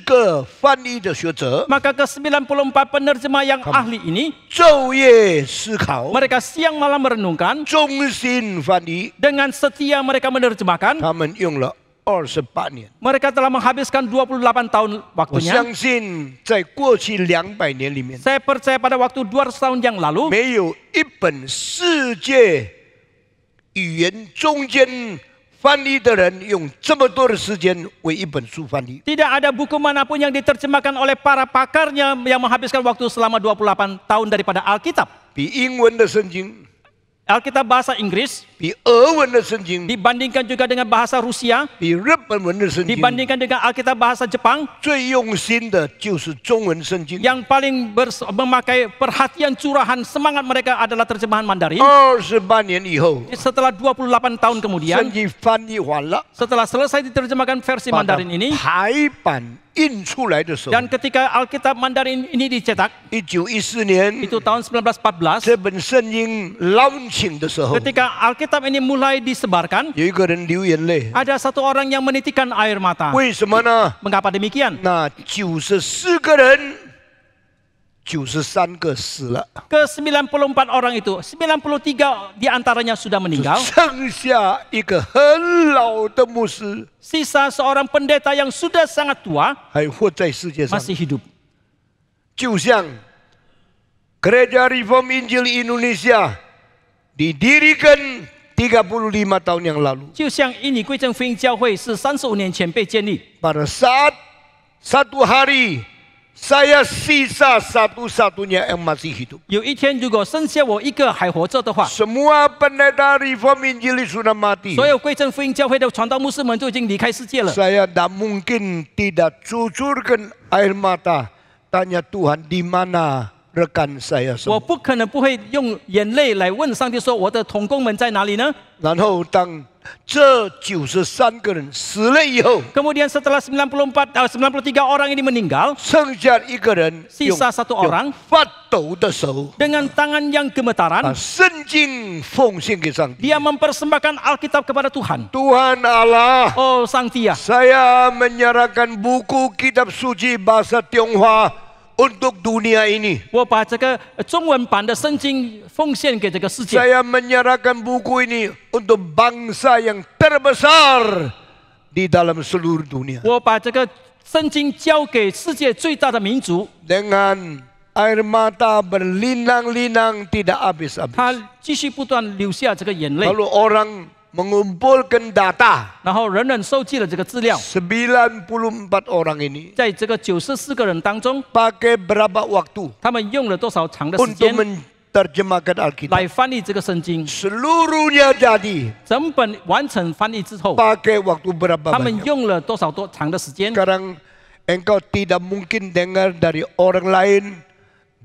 个翻译的学者 Maka ke-94 penerjemah yang ahli ini, 昼夜思考， mereka siang malam merenungkan, 忠心翻译， dengan setia mereka menerjemahkan. 他们用了28年。 Mereka telah menghabiskan 28 tahun 我 waktunya. 相信在过去200年里面， Saya percaya pada waktu 200 tahun yang lalu, 没有一本世界语言中间翻译的人用这么多的时间为一本书翻译。 tidak ada buku manapun yang diterjemahkan oleh para pakarnya yang menghabiskan waktu selama 28 tahun daripada Alkitab. 比英文的圣经， Alkitab bahasa Inggris 比俄文的圣经， dibandingkan juga dengan bahasa Rusia, 比日本文的圣经， dibandingkan dengan Alkitab bahasa Jepang, 最用心的就是中文圣经。 yang paling memakai perhatian curahan semangat mereka adalah terjemahan Mandarin. 28年以后， Setelah 28 tahun 圣 kemudian, 经翻译完了， setelah selesai diterjemahkan versi 把它 Mandarin ini, 排版印出来的时候， dan ketika Alkitab Mandarin ini dicetak, 1914年 itu tahun 1914, 这本圣经 launching 的时候， ketika Alkitab Alkitab ini mulai disebarkan, 有一个人流眼泪， ada satu orang yang menitikkan air mata. 为什么呢？ Mengapa demikian? 那94个人，93个死了， Ke-94 orang itu, 93 diantaranya sudah meninggal. 剩下一个很老的牧师 Sisa seorang pendeta yang sudah sangat tua 还活在世界上， masih hidup. 就像 Gereja Reform Injil Indonesia didirikan 35 tahun yang lalu. 就像印尼归正福音教会是35年前被建立， Pada saat satu hari saya sisa satu-satunya yang masih hidup. 有一天如果剩下我一个还活着的话， Semua pendeta Reform Injil sudah mati. 所有归正福音教会的传道牧师们就已经离开世界了。 Saya tidak mungkin tidak cucurkan air mata. Tanya Tuhan, di mana rekan saya 我 semua? 不可能不会用眼泪来问上帝说我的同工们在哪里呢？ 然后当这93个人死了以后， Kemudian setelah 93 orang ini meninggal, 剩下一个人 sisa satu orang 发抖的手 dengan tangan yang 把 gemetaran, 圣经奉献给上帝。 dia mempersembahkan Alkitab kepada Tuhan. Tuhan Allah, Oh Sang Dia, saya menyerahkan buku kitab suci bahasa Tionghoa untuk dunia ini. 我把这个中文版的圣经奉献给这个世界。 Saya menyerahkan buku ini untuk bangsa yang terbesar di dalam seluruh dunia. 我把这个圣经交给世界最大的民族， Dengan air mata berlinang-linang tidak habis-habis. 他继续不断流下这个眼泪， Lalu orang mengumpulkan data. 然后人人收集了这个资料。 94 orang ini 在这个94个人当中， pakai berapa waktu 他们用了多少长的时 untuk 间 menerjemahkan Alkitab? 来翻译这个圣经？ Seluruhnya jadi 整本完成翻译之后， pakai waktu berapa 他们 banyak? 用了多长的时间？ Sekarang engkau tidak mungkin dengar dari orang lain,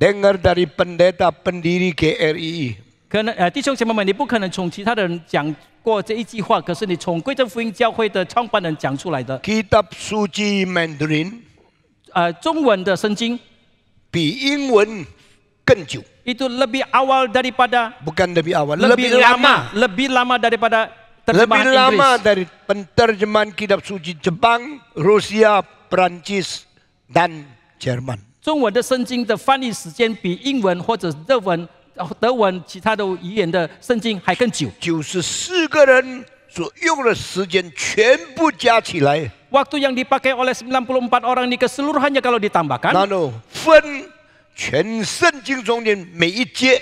dengar dari pendeta pendiri GRII. 可能弟兄姐妹们，你不可能从其他的人讲过这一句话，可是你从归正福音教会的创办人讲出来的。 Kitab suci Mandarin 中文的圣经 比英文更久， itu lebih awal daripada bukan lebih awal, lebih lama. lebih lama daripada Lebih terjemahan lama Inggris. dari penterjemahan kitab suci Jepang, Rusia, Prancis, dan Jerman. 中文的圣经的翻译时间比英文或者德文其他的语言的圣经还更久。 94个人所用的时间全部加起来， Waktu yang dipakai oleh 94 orang ini keseluruhannya kalau ditambahkan, 然后分全圣经中间每一节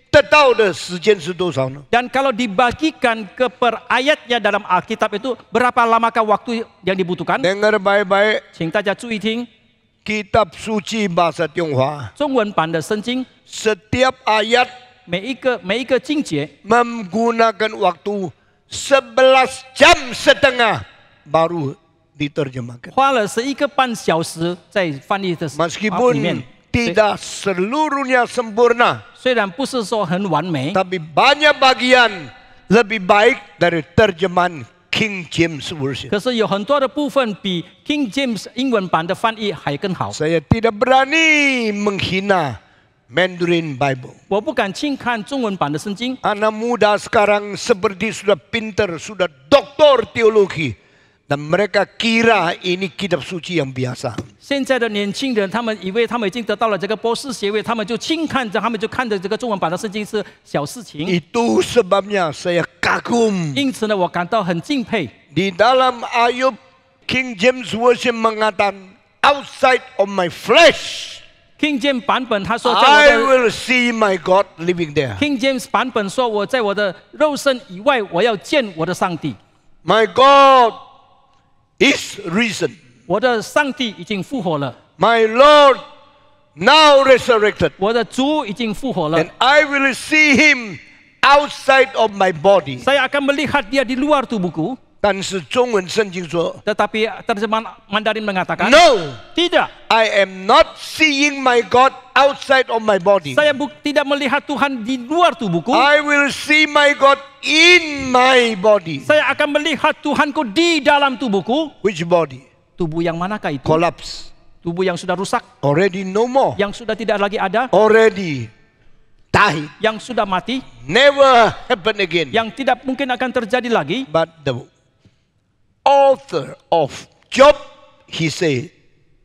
得到的时间是多少呢？ dan kalau dibagikan ke per ayatnya dalam Alkitab itu berapa lamakah waktu yang dibutuhkan? Dengar baik-baik, 请大家注意听， kitab suci bahasa Tionghoa 中文版的圣经 setiap ayat 每一个经节 menggunakan waktu 11 jam setengah baru diterjemahkan. 花了11个半小时在翻译的里面 Meskipun tidak seluruhnya sempurna, 虽然不是说很完美， tapi banyak bagian lebih baik dari terjemahan King James Version. 可是有很多的部分比 King James 英文版的翻译还更好。 Saya tidak berani menghina Mandarin Bible. 我不敢轻看中文版的圣经。 Anak muda sekarang seperti sudah pintar, sudah doktor teologi. Dan mereka kira ini kitab suci yang biasa. 现在的年轻人，他们以为他们已经得到了这个博士学位，他们就轻看着，他们就看着这个中文版的圣经是小事情。 Itu sebabnya saya kagum. 因此呢，我感到很敬佩。 Di dalam Ayub, King James Version mengatakan, outside of my flesh, King James 版本他说，在 I 我的 will see my God living there. King James 版本说，我在我的肉身以外，我要见我的上帝。 My God is risen. 我的上帝已经复活了， My Lord now resurrected. 我的主已经复活了 And。I will see him outside of my body. Saya akan melihat dia di luar tubuhku. 但是中文圣经说 Tetapi terjemahan Mandarin mengatakan, No, tidak. I am not seeing my God outside of my body. Saya tidak melihat Tuhan di luar tubuhku. I will see my God in my body. Saya akan melihat Tuhanku di dalam tubuhku. Which body? Tubuh yang manakah itu? Collapse. Tubuh yang sudah rusak, Already no more. yang sudah tidak lagi ada, Already died, yang sudah mati, never happen again. yang tidak mungkin akan terjadi lagi. But the author of Job, he said,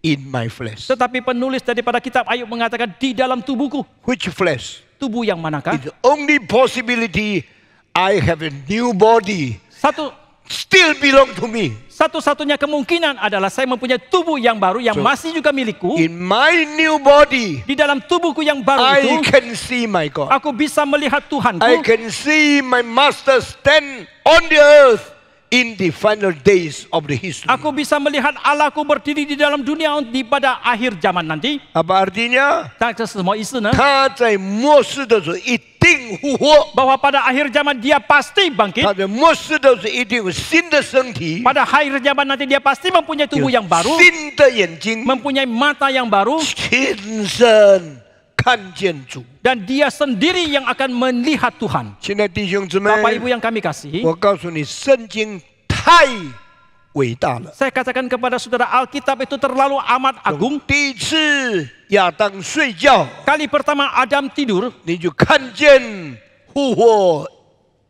in my flesh. Tetapi penulis daripada kitab Ayub mengatakan di dalam tubuhku. Which flesh? Tubuh yang manakah? It's the only possibility I have a new body still belong to me. Satu-satunya kemungkinan adalah saya mempunyai tubuh yang baru yang masih juga milikku. In my new body, Di dalam tubuhku yang baru I itu, can see my God. aku bisa melihat Tuhanku. I can see my master stand on the earth in the final days of the history. Aku bisa melihat Allahku berdiri di dalam dunia pada akhir zaman nanti. Apa artinya? 这是什么意思呢？他在末世的时候一定复活， Bahwa pada akhir zaman dia pasti bangkit. 他在末世的时候一定有新的身体， Pada akhir zaman nanti dia pasti mempunyai tubuh yang baru, 新的眼睛， mempunyai mata yang baru, 亲身看见主。 dan dia sendiri yang akan melihat Tuhan. 现在弟兄姊妹， Bapak Ibu yang kami kasihi, 我告诉你，圣经太伟大了。 saya katakan kepada saudara, Alkitab itu terlalu amat agung. 第一次亚当睡觉， Kali pertama Adam tidur, 你就看见复活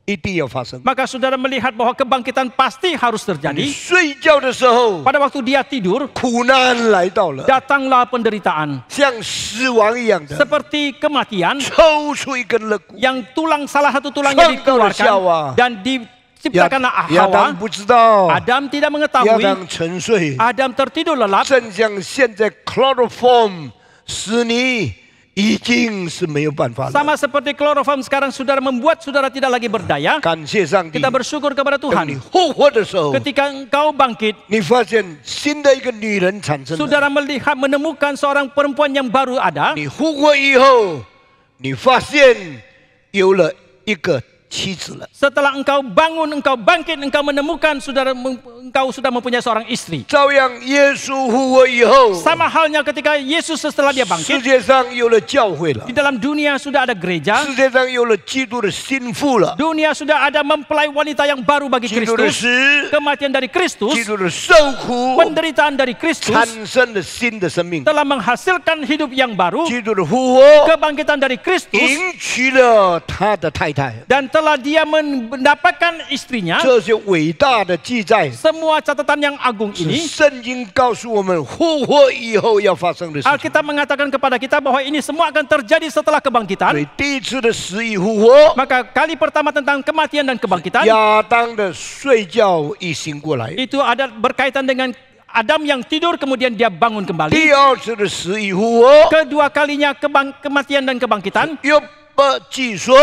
一定要发生。 maka saudara melihat bahwa kebangkitan pasti harus 你 terjadi. 睡觉的时候， Pada waktu dia tidur, 苦难来到了， datanglah penderitaan. 像死亡一样的， Seperti kematian, 抽出一根肋骨。 yang salah satu tulangnya dikeluarkan dan diciptakanlah 亚 Hawa. 当不知道， Adam tidak 亚 mengetahui. 当沉睡， Adam tertidur lelap. 正像现在 chloroform 使你已经是没有办法了。 Sama seperti chloroform sekarang saudara membuat saudara tidak lagi berdaya. 感谢上帝， Kita bersyukur kepada 当你 Tuhan. 复活的时候， Ketika engkau bangkit, 你发现新的一个女人产生了。 saudara menemukan seorang perempuan yang baru ada. 你复活以后，你发现有了一个妻子了。 Setelah engkau bangun, engkau bangkit, engkau menemukan engkau sudah mempunyai seorang istri. 照样，耶稣复活以后， Sama halnya ketika Yesus setelah dia 世 bangkit, 界上有了教会了 di，dalam dunia sudah ada gereja. 世界上有了基督的心腹了， Dunia sudah ada mempelai wanita yang baru bagi 基督的 Kristus. 死， Kematian dari Kristus, 基督的受苦， penderitaan dari Kristus 产生了新的生命。 telah menghasilkan hidup yang baru. 基督的复活 Kebangkitan dari Kristus 迎娶了他的太太， dan telah dia mendapatkan istrinya. 这些伟大的记载， Semua catatan yang agung 是 ini, 圣经告诉我们复活以后要发生的事情。 Alkitab mengatakan kepada kita bahwa ini semua akan terjadi setelah 所 kebangkitan. 以第一次的死与复活， Maka kali pertama tentang kematian dan kebangkitan 亚当的睡觉一醒过来， itu ada berkaitan dengan Adam yang tidur kemudian dia bangun kembali. 第二次的死与复活， Kedua kalinya kematian dan kebangkitan. 约伯记说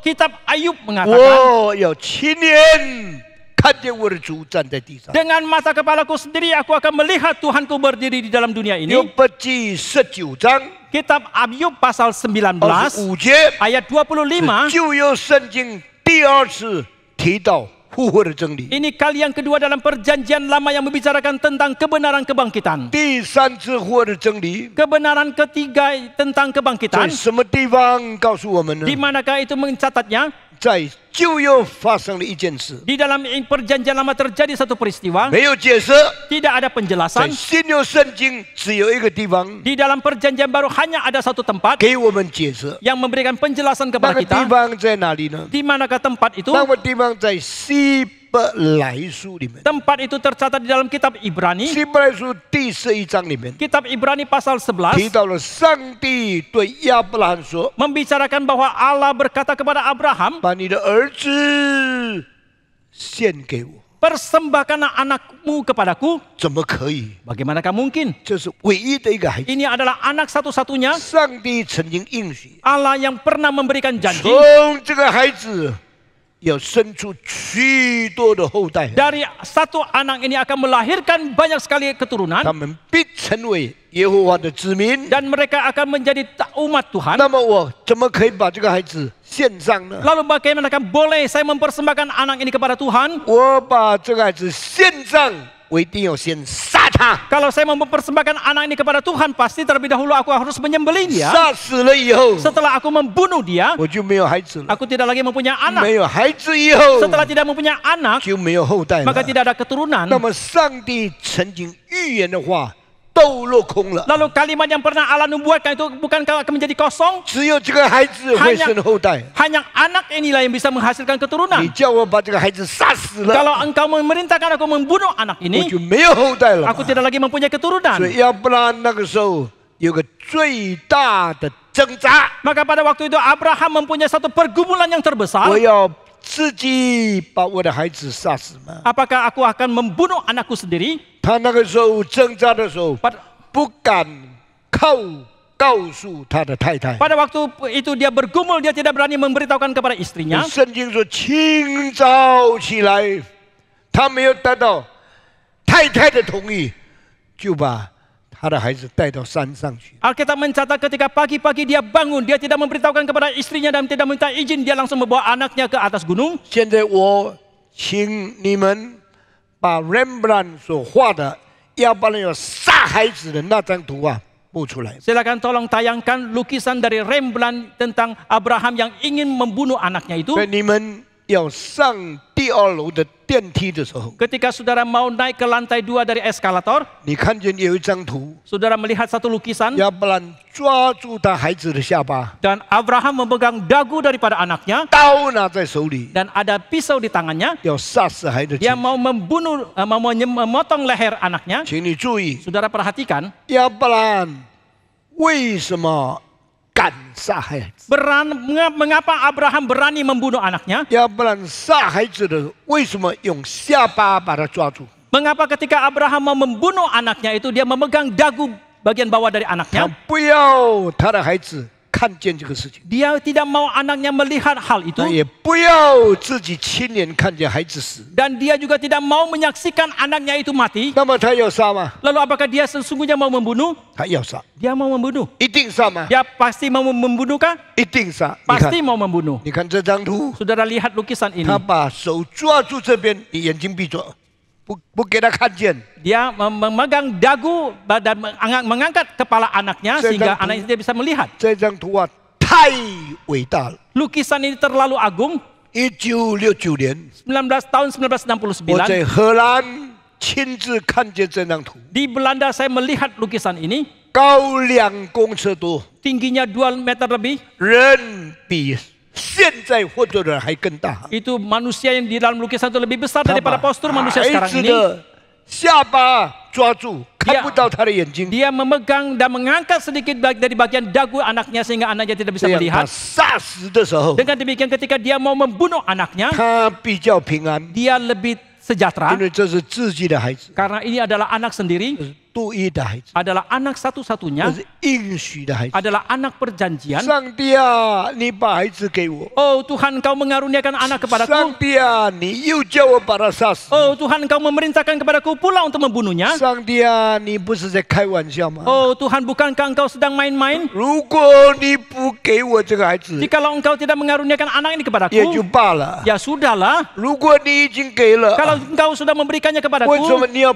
Kitab Ayub：“ mengatakan, 我要亲眼看见我的主站在地上。” dengan mata kepalaku sendiri aku akan melihat Tuhanku berdiri di dalam dunia 约 ini. 伯记19章 Kitab Ayub pasal 19 25节， ayat 25. 旧约圣经第二次提到复活的真理。 Ini kali yang kedua dalam perjanjian lama yang membicarakan tentang kebenaran kebangkitan. 第三次复活的真理 Kebenaran ketiga tentang 在 kebangkitan. 什么地方告诉我们呢 Di？ manakah itu mencatatnya? 在旧约发生了一件事， Di dalam perjanjian lama terjadi satu peristiwa. 没有解释。 Tidak ada 在 penjelasan. 新约圣经只有一个地方 Di dalam perjanjian baru hanya ada satu tempat 给我们解释， yang memberikan penjelasan 那 kepada 个地 kita. 方在哪里呢？ Di manakah tempat itu? 那个地方在希伯来书里面， Tempat itu tercatat di dalam kitab Ibrani. 希伯来书第11章里面 Kitab Ibrani pasal 提 11到了上帝对亚伯拉罕说 membicarakan bahwa Allah berkata kepada Abraham, 把你的儿子献给我， persembahkanlah anakmu kepadaku. 怎么可以？ Bagaimanakah mungkin? 这是唯一的一个孩子。 Ini adalah anak satu-satunya 上帝曾经应许， Allah yang pernah memberikan janji 从这个孩子要生出许多的后代， dari satu anak ini akan melahirkan banyak sekali keturunan 他们必成为耶和华的子民。 dan mereka akan menjadi umat Tuhan. 那么我怎么可以把这个孩子献上呢？ Lalu bagaimanakah boleh saya mempersembahkan anak ini kepada Tuhan? 我把这个孩子献上，我一定要先杀他。 Kalau saya mau mempersembahkan anak ini kepada Tuhan, pasti terlebih dahulu aku harus menyembelih dia. 杀死了以后， Setelah aku membunuh dia, 我就没有孩子了。 aku tidak lagi mempunyai 没 anak. 有孩子以后， Setelah tidak mempunyai anak, 就没有后代了 maka。tidak ada keturunan. 那么，上帝曾经预言的话都落空了。 Lalu kalimat yang pernah Allah nubuatkan itu bukankah akan menjadi kosong? 只有这个孩子会生后代。 Hanya anak inilah yang bisa menghasilkan 你 keturunan. 叫我把这个孩子杀死了， Kalau engkau memerintahkan aku membunuh anak 我 ini, 就没有后代了嘛。 aku tidak lagi mempunyai 所 keturunan. 以亚伯拉罕那个时候有个最大的挣扎， Maka pada waktu itu Abraham mempunyai satu pergumulan yang terbesar. 我要自己把我的孩子杀死吗？ Apakah aku akan membunuh anakku sendiri? 他那个时候挣扎的时候， Pada, 不敢告诉他的太太。 pada waktu itu dia bergumul, dia tidak berani memberitahukan kepada istrinya. 圣经说，清早起来，他没有得到太太的同意，就把他的孩子带到山上去。 Alkitab mencatat ketika pagi-pagi dia bangun, dia tidak memberitahukan kepada istrinya dan tidak minta izin, dia langsung membawa anaknya ke atas gunung. 现在我请你们把 Rembrandt 所画的亚伯拉罕要杀孩子的那张图啊播出来。 Silakan tolong tayangkan lukisan dari Rembrandt tentang Abraham yang ingin membunuh anaknya itu. 所以你们要上第2楼的电梯的时候， Ketika saudara mau naik ke lantai 2 dari eskalator, 你看见有一张图， saudara melihat satu lukisan 亚伯兰抓住他孩子的下巴， dan Abraham memegang dagu daripada anaknya 刀拿在手里， dan ada pisau di tangannya. 要杀死孩子。 Dia mau memotong leher anaknya. 请你注意， Saudara perhatikan, 亚伯兰为什么敢杀孩子？ mengapa Abraham berani membunuh anaknya? 亚伯兰杀孩子的为什么用下巴把他抓住？ Mengapa ketika Abraham mau membunuh anaknya itu dia memegang dagu bagian bawah dari 他 anaknya? 不要他的孩子看见这个事情， Dia tidak mau anaknya melihat hal itu 他也不要自己亲眼看见孩子死。 dan dia juga tidak mau menyaksikan anaknya itu mati. 那么他要杀吗？ Lalu apakah dia sesungguhnya mau membunuh? 他要杀， Dia mau membunuh. 一定杀吗？ Dia pasti mau membunuhkah? 一定杀。你看 Pasti，mau membunuh. 你看这张图， Saudara lihat lukisan ini. 他把手抓住这边，你眼睛闭着，不给他看见。 Dia memegang dagu dan mengangkat kepala anaknya sehingga anaknya tidak bisa melihat. 这张图啊，太伟大了。 Lukisan ini terlalu agung. 1969年， tahun 我 1969在荷兰亲自看见这张图， di Belanda saya melihat lukisan ini. 高2公尺多， Tingginya 2 meter lebih. 人比现在活着的人还更大。 Itu manusia yang di dalam lukisan itu lebih besar 他 daripada 把 postur manusia 孩 sekarang 子 ini. 的下巴抓住，看不到他的眼睛， Dia memegang dan mengangkat sedikit dari bagian dagu anaknya sehingga anaknya tidak bisa 这样他 melihat. 杀死的时候， Dengan demikian ketika dia mau membunuh anaknya, 他比较平安， dia lebih sejahtera 因为这是自己的孩子， karena ini adalah anak 这 sendiri, 是独一的孩子， adalah anak 这 satu-satunya, 是应许的孩子。 adalah anak perjanjian. 上帝啊，你把孩子给我。 Oh Tuhan, Engkau mengaruniakan anak 上 kepadaku. 帝啊，你又叫我把他杀死。 Oh Tuhan, Engkau memerintahkan kepadaku pula untuk membunuhnya. 上帝啊，你不是在开玩笑吗？ Oh Tuhan, bukankah Engkau sedang main-main? 如果你不给我这个孩子， Jikalau Engkau tidak mengaruniakan anak ini 也就 kepadaku, 罢了。 ya sudahlah. 如果你已经给了， Kalau Engkau sudah memberikannya 为什么 kepadaku, 你要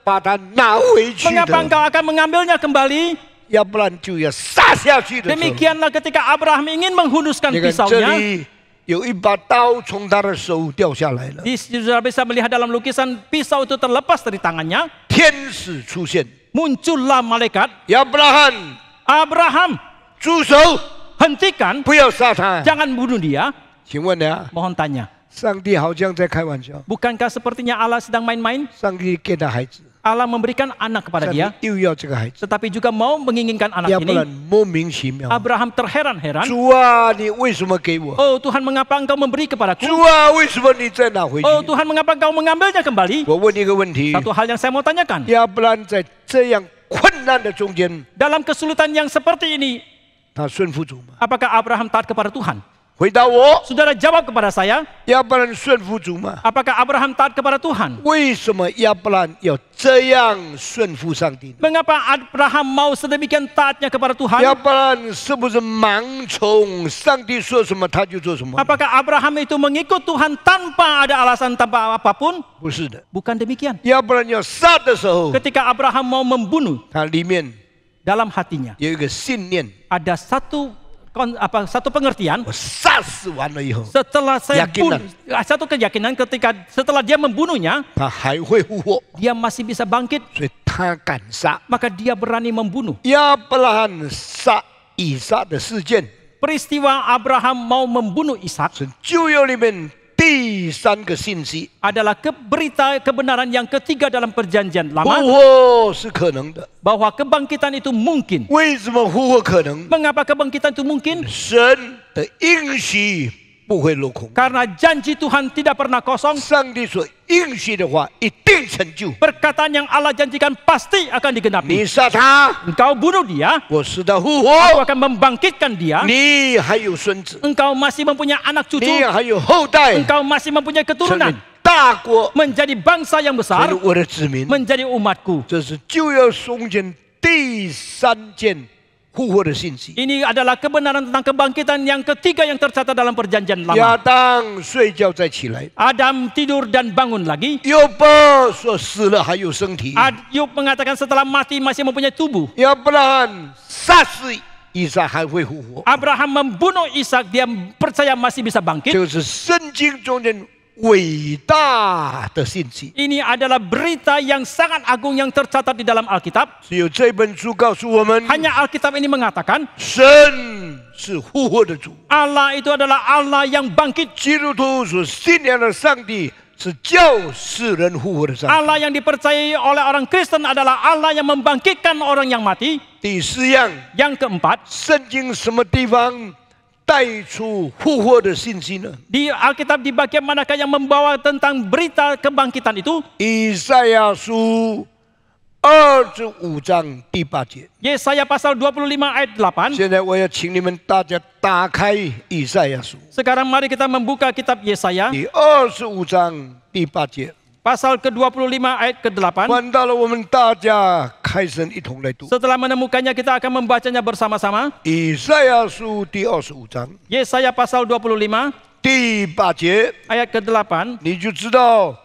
把他拿回去 mengapa 的？ Engkau akan mengambilnya kembali? 要不然就要杀下去的时候。 Demikianlah ketika Abraham ingin menghunuskan 你看这 pisaunya. 里有一把刀从他的手掉下来了， Saudara bisa melihat dalam lukisan pisau itu terlepas dari tangannya. 天使出现， Muncullah malaikat. 亚伯拉罕 Abraham, 住手， hentikan, 不要杀他。 jangan bunuh dia. 请问啊， Mohon tanya, 上帝好像在开玩笑， bukankah sepertinya Allah sedang main-main? 上帝给他孩子， Allah memberikan anak kepada 上帝 dia, 又要这个孩子， tetapi juga mau menginginkan anak 要不然 ini. 莫名其妙。 Abraham terheran-heran. 主啊，你为什么给我？ Oh Tuhan, mengapa Engkau memberi 主 kepadaku? 啊，为什么你再拿回去？ Oh Tuhan, mengapa Engkau mengambilnya kembali? 我问你一个问题： Satu hal yang saya mau tanyakan. 亚伯兰在这样困难的中间， Dalam kesulitan yang seperti ini, 他顺服主吗？ apakah Abraham taat kepada Tuhan? 回答我， Saudara jawab kepada saya, 亚伯兰顺服主吗？ apakah Abraham taat kepada Tuhan? 为什么亚伯兰要这样顺服上帝呢？ Mengapa Abraham mau sedemikian taatnya kepada Tuhan? 亚伯兰是不是盲从？上帝说什么他就做什么？ Apakah Abraham itu mengikut Tuhan tanpa ada alasan, tanpa apapun? 不是的。 Bukan demikian. 亚伯兰要杀的时候， Ketika Abraham mau membunuh, 他里面 dalam hatinya 有一个信念， ada satu satu pengertian. 我杀死完了以后， Setelah saya Yakinan. satu keyakinan ketika setelah dia membunuhnya, 他还会复活， dia masih bisa bangkit, 所以他敢杀。 maka dia berani membunuh. 亚伯拉罕杀以撒的事件 Peristiwa Abraham mau membunuh Ishak 是旧约里面第三个信息， adalah berita kebenaran yang ketiga dalam perjanjian 复 lama 活是可能的。 bahwa kebangkitan itu mungkin. 为什么复活可能？ Mengapa kebangkitan itu mungkin? 神的应许不会落空， Karena janji Tuhan tidak pernah kosong. 上帝所应许的话一定成就。 Perkataan yang Allah janjikan pasti akan digenapi. 你杀他， Engkau bunuh dia, 我使他复 aku 活， akan membangkitkan dia. 你还有孙子， Engkau masih mempunyai anak cucu, 你还有后代， engkau masih mempunyai 成为 keturunan, 大国， menjadi bangsa yang 成 besar, 为我的子民。 menjadi umatku. 这是旧约中间第三件复活的信息。 Ini adalah kebenaran tentang kebangkitan yang ketiga yang tercatat dalam perjanjian 亚 lama. 当睡觉再起来， Adam tidur dan bangun lagi. 约伯说死了还有身体， Ayub mengatakan setelah mati masih mempunyai tubuh. 亚伯拉罕杀死以撒还会复活。 Abraham membunuh Ishak, dia percaya masih bisa 这 bangkit. 个是圣经中间伟大的信息。 Ini adalah berita yang sangat agung yang tercatat di dalam Alkitab. 只有这本书告诉我们， Hanya Alkitab ini mengatakan 神是复活的主。 Allah itu adalah Allah yang bangkit. 基督徒所信仰的上帝是叫世人复活的上帝。 Allah yang dipercayai oleh orang Kristen adalah Allah yang membangkitkan orang yang mati. 第四样， Yang keempat, 圣经什么地方带出复活的信息呢？ di Alkitab di bagian manakah yang membawa tentang berita kebangkitan itu? 以赛亚书25章第8节。 Yesaya pasal 25 ayat 8. 现在我要请你们大家打开以赛亚书 Sekarang mari kita membuka kitab Yesaya 第25章第8节， pasal ke-25 ayat ke-8. 翻到了我们大家开声一同来读。 Setelah menemukannya kita akan membacanya bersama-sama. 以赛亚书第25章 Yesaya pasal 25第8节， ayat ke-8. 你就知道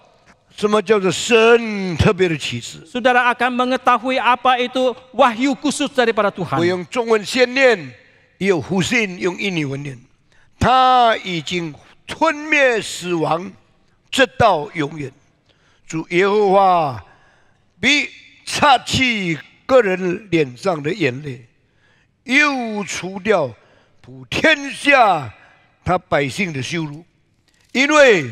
什么叫做神特别的启示。 Saudara akan mengetahui apa itu wahyu khusus daripada 我 Tuhan. 用中文先念，也有胡信用印尼文念。他已经吞灭死亡，直到永远。主耶和华必擦去个人脸上的眼泪，又除掉普天下他百姓的羞辱，因为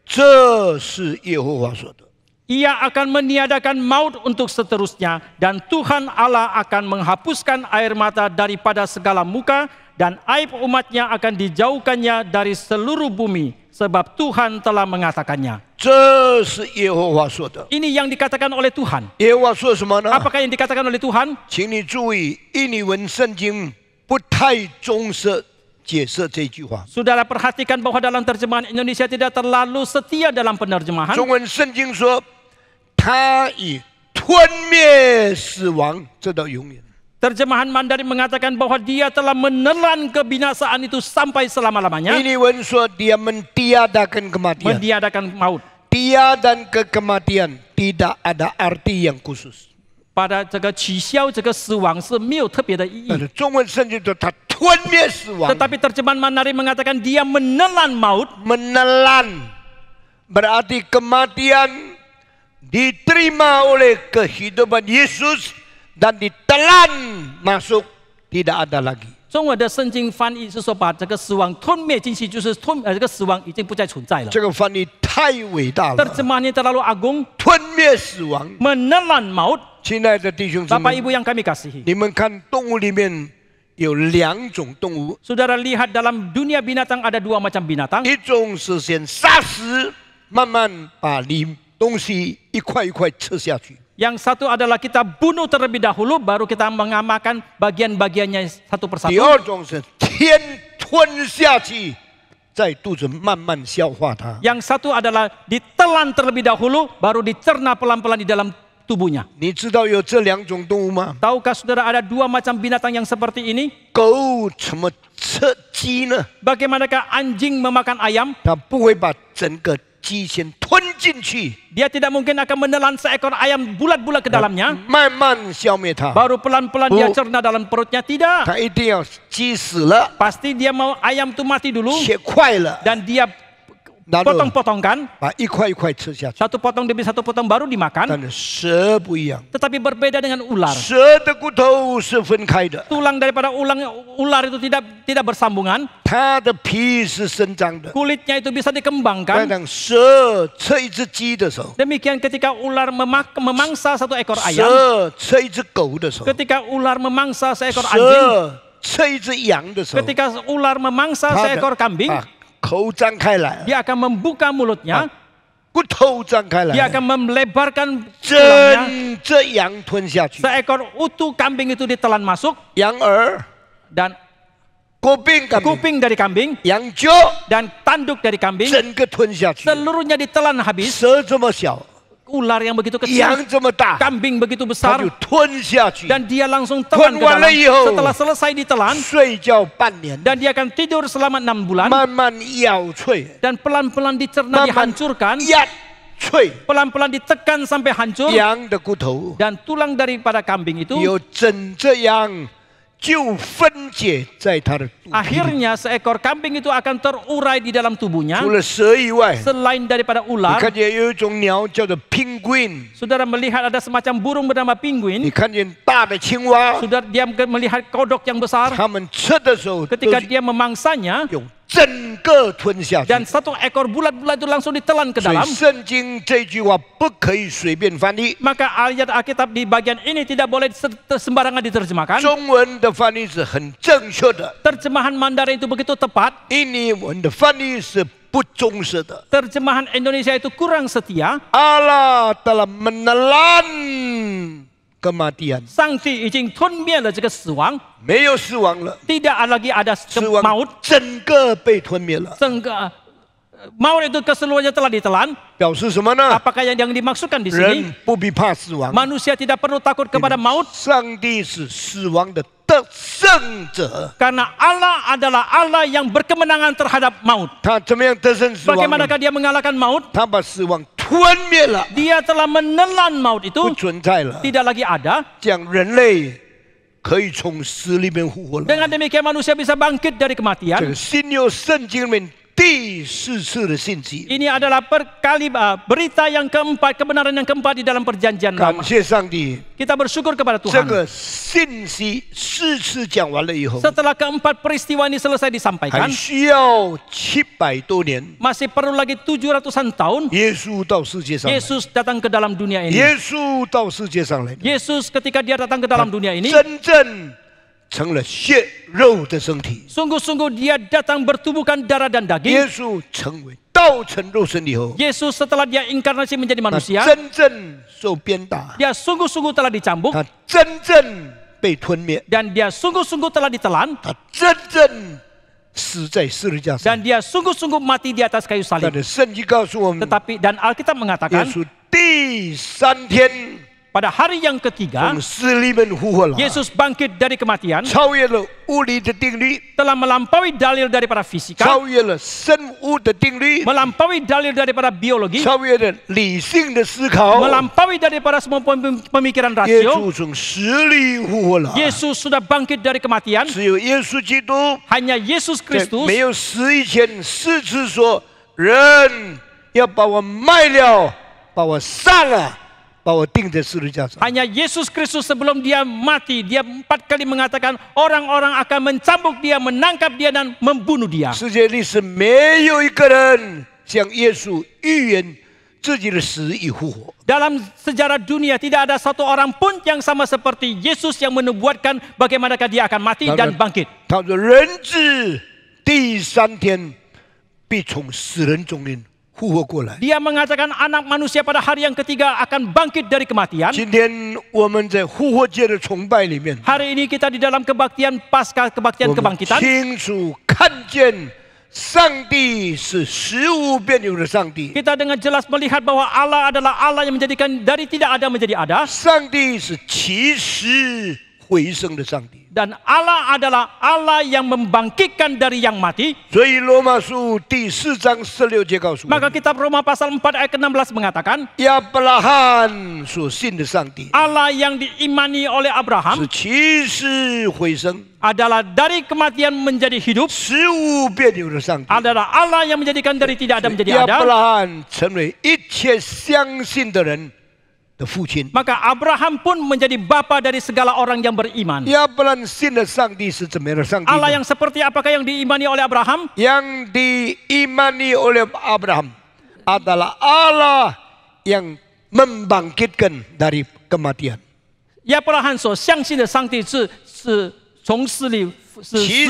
这是耶和华说的。 Ia akan meniadakan maut untuk seterusnya, dan Tuhan Allah akan menghapuskan air mata daripada segala muka, dan aib umatnya akan dijauhkannya dari seluruh bumi, sebab Tuhan telah mengatakannya. 这是耶和华说的。 Ini yang dikatakan oleh Tuhan. 耶和华说什么呢？ Apakah yang dikatakan oleh Tuhan? 请你注意，印尼文圣经不太重视解释这句话。 Saudara perhatikan bahwa dalam terjemahan Indonesia tidak terlalu setia dalam penerjemahan. 中文圣经说，他已吞灭死亡，直到永远。 Terjemahan Mandarin mengatakan bahwa dia telah menelan kebinasaan itu sampai selama-lamanya. 印尼文说dia mentiadakan kematian. Meniadakan maut. Tiada dan kematian tidak ada arti yang khusus. 把这个取消这个死亡是没有特别的意义。但是中文圣经说他吞灭死亡， Tetapi terjemahan Mandarin mengatakan dia menelan maut. menelan berarti kematian diterima oleh kehidupan Yesus dan ditelan masuk tidak ada lagi. 中文的圣经翻译是说把这个死亡吞灭进去，就是这个死亡已经不再存在了。这个翻译太伟大了， Terjemahannya terlalu agung. 吞灭死亡。 Menelan maut. 亲爱的弟兄姊 Bapak 妹， Ibu yang kami kasihi. 你们看动物里面有2种动物， Saudara lihat dalam dunia binatang ada 2 macam binatang. 一种是先杀死，慢慢把东西一块一块吃下去。 Yang satu adalah kita bunuh terlebih dahulu, baru kita mengamalkan bagian-bagiannya satu 第 persatu. 二种是天吞下去，在肚子慢慢消化它。 Yang satu adalah ditelan terlebih dahulu, baru dicerna pelan-pelan di dalam tubuhnya. 你知道有这2种动物吗？ Tahukah saudara ada 2 macam binatang yang seperti ini? 狗怎么吃鸡呢？ Bagaimanakah anjing memakan ayam? 它不会把整个鸡先吞进去， Dia tidak mungkin akan menelan seekor ayam bulat-bulat ke dalamnya. 慢慢消灭它。 Baru pelan-pelan dia cerna dalam perutnya. Tidak. 它一定要鸡死了， Pasti dia mau ayam itu mati dulu. 切块了， Dan dia 然后 potong-potongkan. 把一块一块吃下去。 Satu potong demi satu potong baru dimakan. 但是蛇不一样， Tetapi berbeda dengan ular. 蛇的骨头是分开的， Tulang daripada ular itu tidak bersambungan. 它的皮是生长的。 Kulitnya itu bisa 但 dikembangkan. 当蛇吃一只鸡的时候， Demikian ketika ular memangsa satu ekor ayam. 蛇吃一只狗的时候， Ketika ular memangsa seekor anjing. 蛇吃一只羊的时候， Ketika ular memangsa 它 seekor 的 kambing. 把口张开来， Dia akan membuka mulutnya. 骨头张开 Dia 来， akan melebarkan 整 tulangnya. 只羊吞下去， Seekor utuh kambing itu ditelan masuk. 羊耳、 Dan 骨柄 kuping dari kambing. 羊角 Dan tanduk dari kambing. 整个吞下去。 Seluruhnya ditelan habis. 蛇这么小， Ular yang begitu 羊 kecil. 这么大， Kambing begitu 它 besar. 就吞下去， Dan dia langsung telan ke Tuan dalam. Wali, Setelah selesai ditelan. 睡觉半年， Dan dia akan tidur selama 6 bulan. 慢慢咬脆， Dan pelan-pelan dicerna, 慢慢 dihancurkan. 压脆 Pelan-pelan ditekan sampai hancur. 羊的骨头， Dan tulang daripada kambing itu 有整只羊就分解在它的肚皮里。 akhirnya seekor kambing itu akan terurai di dalam tubuhnya. 除了蛇以外， Selain daripada 你 ular, 看见有一种鸟叫做 penguin， saudara melihat ada semacam burung bernama 你 penguin. 看见大的青蛙， Saudara dia melihat kodok yang besar. 它们吃的时候都 Ketika 是 dia memangsanya, 用整个吞下去。 dan satu ekor bulat-bulat itu langsung ditelan ke 所以 dalam. 圣经这句话不可以随便翻译， Maka ayat Alkitab di bagian ini tidak boleh sembarangan diterjemahkan. 中文的翻译是很正确的， Terjemahan Mandarin itu begitu tepat. 印尼文的翻译是不忠实的。 Terjemahan Indonesia itu kurang setia. Allah telah menelan kematian， Sangti 已经吞灭了这个死亡，没有死亡了， tidak lagi ada 死 maut. 亡整个被吞灭了。 Maut itu keseluruhannya telah ditelan. 表示什么呢？ Apakah yang dimaksudkan di sini? 人不必怕死亡， Manusia tidak perlu takut kepada maut 上帝是死亡的得胜者。 karena Allah adalah Allah yang berkemenangan terhadap maut. 他怎么样得胜死亡呢？ Bagaimanakah dia mengalahkan maut? 他把死亡吞灭了， Dia telah menelan maut 不 itu, 存在了， tidak lagi ada. 这样人类可以从死里面复活了。 Dengan demikian manusia bisa bangkit dari 这 kematian. 个新约圣经里面第4次的信息， Ini adalah berita yang keempat, kebenaran yang keempat di dalam perjanjian 感 lama. 谢上帝。 Kita bersyukur kepada 这 Tuhan. 个信息4次讲完了以后， Setelah keempat peristiwa ini selesai 还 disampaikan, 需要700多年， masih perlu lagi 700-an tahun 耶稣到世界上来， Yesus datang ke dalam dunia ini. 耶稣到世界上来， Yesus ketika dia datang ke dalam dunia ini, 真正成了血肉的身体。 sungguh-sungguh dia datang bertubuhkan darah dan 耶 daging. 稣成为道成肉身以后， Yesus setelah dia inkarnasi menjadi 他 manusia, 真正受鞭打， dia sungguh-sungguh telah dicambuk 他真正被吞灭， dan dia sungguh-sungguh telah ditelan 他真正死在十字架上。 dan dia sungguh-sungguh mati di atas kayu 但 salib. 是圣经告诉我们， Tetapi dan Alkitab 耶 mengatakan 稣第3天 pada hari yang ketiga 从死里面复活了， Yesus bangkit dari kematian, 超越了物理的定律， telah melampaui dalil daripada fisika, 超越了生物的定律， melampaui dalil daripada biologi, 超越了理性的思考。 melampaui daripada semua pemikiran 耶 rasio. 稣从死里复活了， Yesus sudah bangkit dari kematian. 只有耶稣基督 Hanya Yesus 在 Kristus 没有死以前4次说：“人要把我卖了，把我杀了，把我钉在十字架上。” hanya Yesus Kristus sebelum dia mati, dia 4 kali mengatakan orang-orang akan mencambuk dia, menangkap dia dan membunuh dia. 世界历史没有一个人像耶稣预言自己的死已复活。 Dalam sejarah dunia tidak ada satu orang pun yang sama seperti Yesus yang menubuatkan bagaimanakah dia akan mati dan bangkit. 他说：“人子第3天必从死人中间复活过来。” Dia mengatakan anak manusia pada hari yang ketiga akan bangkit dari kematian. 今天我们在复活节的崇拜里面， Hari ini kita di dalam kebaktian pasca 我 kebaktian 们 kebangkitan, 清楚看见上帝是十无变有的上帝， kita dengan jelas melihat bahwa Allah adalah Allah yang menjadikan dari tidak ada menjadi ada. 上帝是起死回生的上帝。 Dan Allah adalah Allah yang membangkitkan dari yang mati. 所以罗马书第4章16节告诉我 Maka 们， kitab Roma pasal 4 ayat ke-16 mengatakan, 亚伯拉罕所信的上帝 Allah yang diimani oleh 是 Abraham 起死回生、 adalah dari kematian menjadi hidup, 使无变有的上帝。 adalah Allah yang menjadikan dari tidak ada menjadi 亚伯 ada. 拉罕成为一切相信的人的父亲。 Maka Abraham pun menjadi bapa dari segala orang yang beriman. 亚伯拉罕信的上帝是怎么样的上帝呢？ Allah yang seperti apakah yang diimani oleh Abraham? yang diimani oleh Abraham adalah Allah yang membangkitkan dari kematian. 亚伯拉罕所相信的上帝是从死里起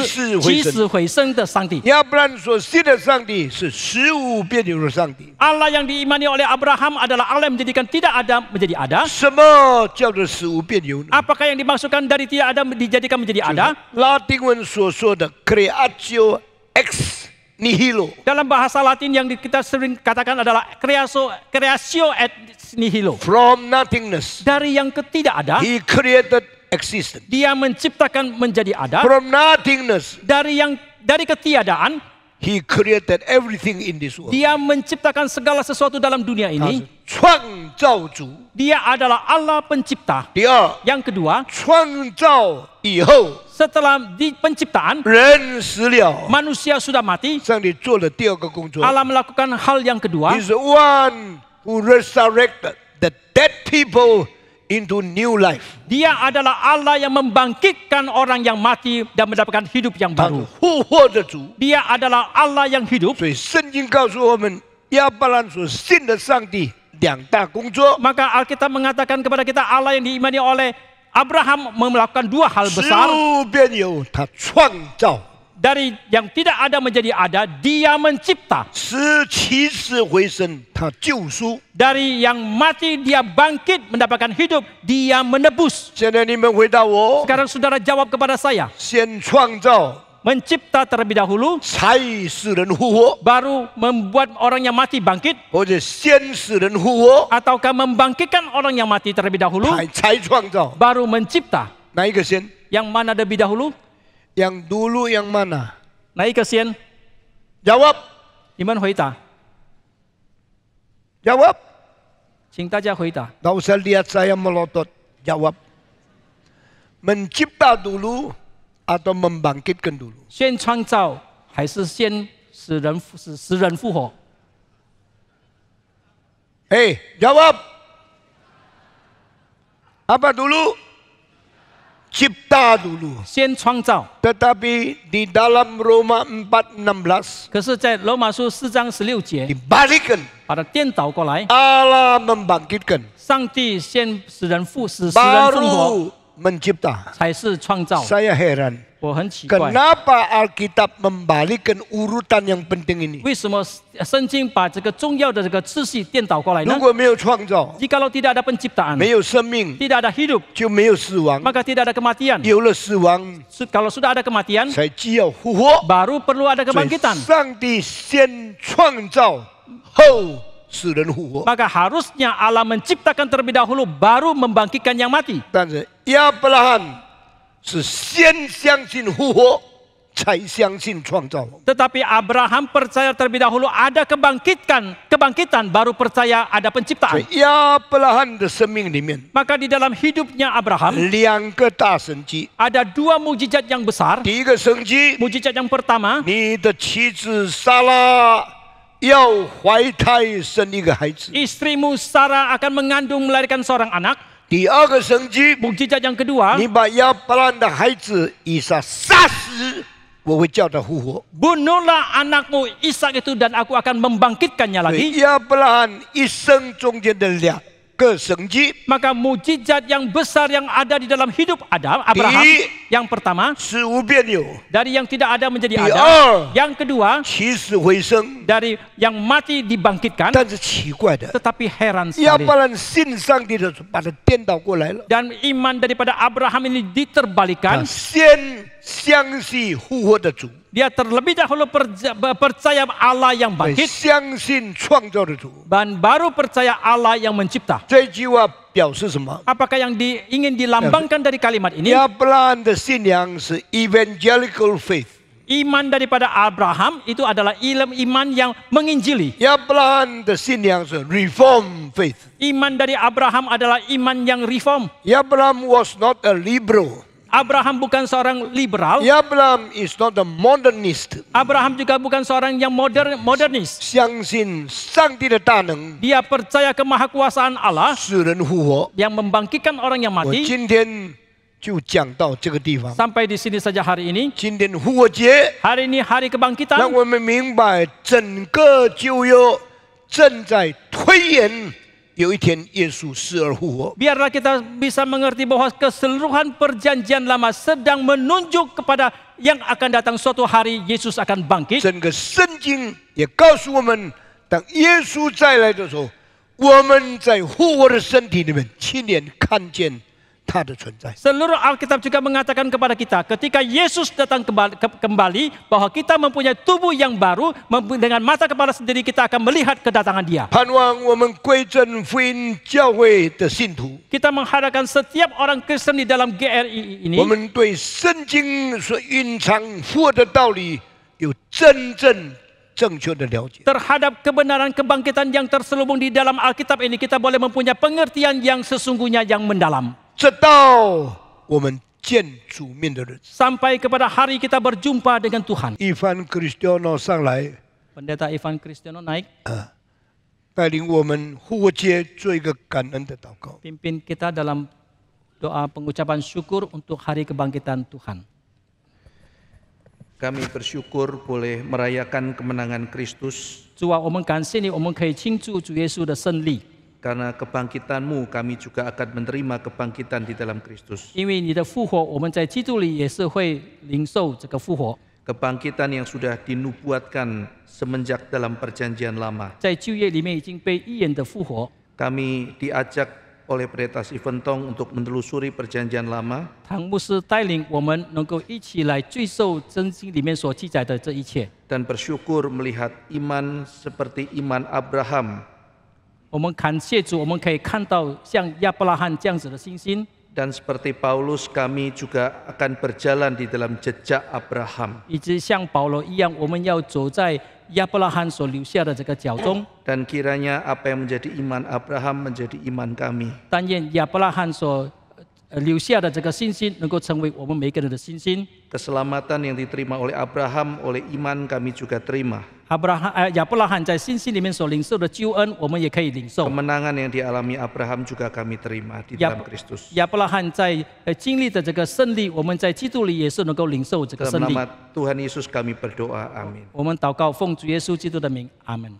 死回生的上帝。 亚伯拉罕所信的上帝是使无变有的上帝。 Allah yang diimani oleh Abraham adalah Allah yang menjadikan tidak ada menjadi ada. 什么叫做使无变有呢？ Apakah yang dimaksudkan dari tidak ada dijadikan menjadi ada? 拉丁文所说的 creatio ex nihilo。 Dalam bahasa Latin yang kita sering katakan adalah creatio et nihilo. From nothingness, Dari yang tidak ada, He created existence. Dia menciptakan menjadi ada. From nothingness, Dari ketiadaan, He created everything in this world. Dia menciptakan segala sesuatu dalam dunia 他是 ini. 创造主。 Dia adalah Allah pencipta. 第二， Yang kedua, 创造以后， setelah di penciptaan, 人死了， manusia sudah mati. 上帝做了第二个工作。 Allah melakukan hal yang kedua. He's the one who resurrected the dead people into new life. Dia adalah Allah yang membangkitkan orang yang mati dan mendapatkan hidup yang 他是 baru. 复活的主。 Dia adalah Allah yang hidup. 所以圣经告诉我们，亚伯兰所信的上帝两大工作： Maka Alkitab mengatakan kepada kita Allah yang diimani oleh Abraham melakukan dua hal 使 besar. 无变有，他创造； Dari yang tidak ada menjadi ada, Dia mencipta. 使起死回生，他救赎。 Dari yang mati Dia bangkit mendapatkan hidup, Dia menebus. 现在你们回答我： Sekarang saudara jawab kepada saya. 先创造， Mencipta terlebih dahulu, 才使人复活， baru membuat orang yang mati bangkit, 或者先使人复活， ataukah membangkitkan orang yang mati terlebih dahulu, 才创造？ baru mencipta. 哪一个先？ Yang mana lebih dahulu? yang dulu yang mana? 哪一个先？ Jawab, 你们回答， jawab. 请大家回答。 Tak usah lihat saya melotot. Jawab. Mencipta dulu atau membangkitkan dulu? 先创造还是先使人复活？ Hei, jawab. Apa dulu? Cipta dulu. 先创造。 Tetapi di dalam Roma 4:16可是，在罗马书4章16节， dibalikkan. 把它颠倒过来， Allah membangkitkan. 上帝先使人复活， Baru mencipta. 才是创造。 Saya heran. 我很奇怪， Kenapa Alkitab membalikkan urutan yang penting ini? 为什么圣经把这个重要的这个次序颠倒过来呢 如？果没有创造， Jikalau tidak ada penciptaan, 没有生命， tidak ada hidup, 就没有死亡。 maka tidak ada kematian. 有了死亡， Kalau sudah ada kematian, 才既要复活。 baru perlu ada 所以 kebangkitan. 上帝先创造，后使人复活。 Maka harusnya Allah menciptakan terlebih dahulu, baru membangkitkan yang mati. 但是亚伯拉罕是先相信复活，才相信创造。 Tetapi Abraham percaya terlebih dahulu ada kebangkitan, baru percaya ada 所 penciptaan. 以亚伯拉罕的生命里面， Maka di dalam hidupnya Abraham 两个大神迹。 ada dua mujizat yang besar. 第一个神迹， Mujizat yang pertama, 你的妻子撒拉要怀胎生一个孩子。 istrimu Sarah akan mengandung melahirkan seorang anak. 第二个神迹， Mujizat yang kedua, 你把亚伯拉罕的孩子以撒杀死，我会叫他复活。 bunuhlah anakmu Ishak itu dan aku akan membangkitkannya 所 lagi. 以亚伯拉罕一生中间的两个神迹， Maka mujizat yang besar yang ada di dalam hidup Abraham, yang pertama, 使无变有； dari yang tidak ada menjadi 第 ada. 二， Yang kedua, 起死回生。 dari yang mati dibangkitkan. 但是奇怪的， Tetapi heran 亚 sekali. 伯拉罕信上帝的时候，把它颠倒过来了。 Dan iman daripada Abraham ini 他 diterbalikan. 先相信复活的主， Dia terlebih dahulu percaya Allah yang 也 bangkit 相信创造的主。 dan baru percaya Allah yang mencipta. 这句话表示什么？ Apakah yang ingin dilambangkan dari kalimat ini? 亚伯拉罕的信仰是 evangelical faith。 Iman daripada Abraham itu adalah iman yang menginjili. 亚伯拉罕的信仰是 reform faith。 Iman dari Abraham adalah iman yang reform. Abraham was not a liberal. Abraham bukan seorang liberal. Abraham is not a modernist. Abraham juga bukan seorang yang modernis. 相信上帝的大能， Dia percaya kemahakuasaan Allah 使人复活。 yang membangkitkan orang yang 我 mati. 今天就讲到这个地方。 Sampai di sini saja hari ini. 今天复活节， Hari ini hari 让 kebangkitan. 我们明白整个旧约正在推演，有一天耶稣死而复活。 Biarlah kita bisa mengerti bahwa keseluruhan perjanjian lama sedang menunjuk kepada yang akan datang suatu hari Yesus akan bangkit. 整个圣经也告诉我们，当耶稣再来的时候，我们在复活的身体里面亲眼看见他的存在。 Seluruh Alkitab juga mengatakan kepada kita ketika Yesus datang kembali bahwa kita mempunyai tubuh yang baru, dengan mata kepala sendiri kita akan melihat kedatangan Dia. 盼望我们归正福音教会的信徒， Kita mengharapkan setiap orang Kristen di dalam GRI 我 ini 们对圣经所蕴藏复活的道理有真正正确的了解。 terhadap kebenaran kebangkitan yang terselubung di dalam Alkitab ini, kita boleh mempunyai pengertian yang sesungguhnya yang mendalam. 直到我们见主面的日子。 Sampai kepada hari kita berjumpa dengan Tuhan. Ivan Cristiano 上来 Pendeta Ivan Cristiano naik 带领我们复活节做一个感恩的祷告。 pimpin kita dalam doa pengucapan syukur untuk hari kebangkitan Tuhan. Kami bersyukur boleh merayakan kemenangan Kristus. 主啊，我们感谢你，我们可以庆祝主耶稣的胜利， Karena kebangkitan-Mu kami juga akan menerima kebangkitan di dalam Kristus. 因为你的复活，我们在基督里也是会领受这个复活。 Kebangkitan yang sudah dinubuatkan semenjak dalam perjanjian lama. 在旧约里面已经被预言的复活， Kami diajak oleh Pendeta Stephen Tong untuk menelusuri perjanjian lama. 唐牧师带领我们能够一起来追溯真经里面所记载的这一切。 Dan bersyukur melihat iman seperti iman Abraham. 我们感谢主，我们可以看到像亚伯拉罕这样子的信心， Dan seperti Paulus kami juga akan berjalan di dalam jejak Abraham. 以及像保罗一样，我们要走在亚伯拉罕所留下的这个脚中。 Dan kiranya apa yang menjadi iman Abraham menjadi iman kami. 但愿亚伯拉罕所留下的这个信心，能够成为我们每个人的信心。 Keselamatan yang diterima oleh Abraham, oleh iman kami juga terima. 亚伯拉罕在信心里面所领受的救恩，我们也可以领受。 Kemenangan yang dialami Abraham juga kami terima di dalam Kristus. 亚伯拉罕在经历的这个胜利，我们在基督里也是能够领受这个 Dalam 胜利。 nama Tuhan Yesus kami berdoa, amin. 我们祷告，奉主耶稣基督的名，阿门。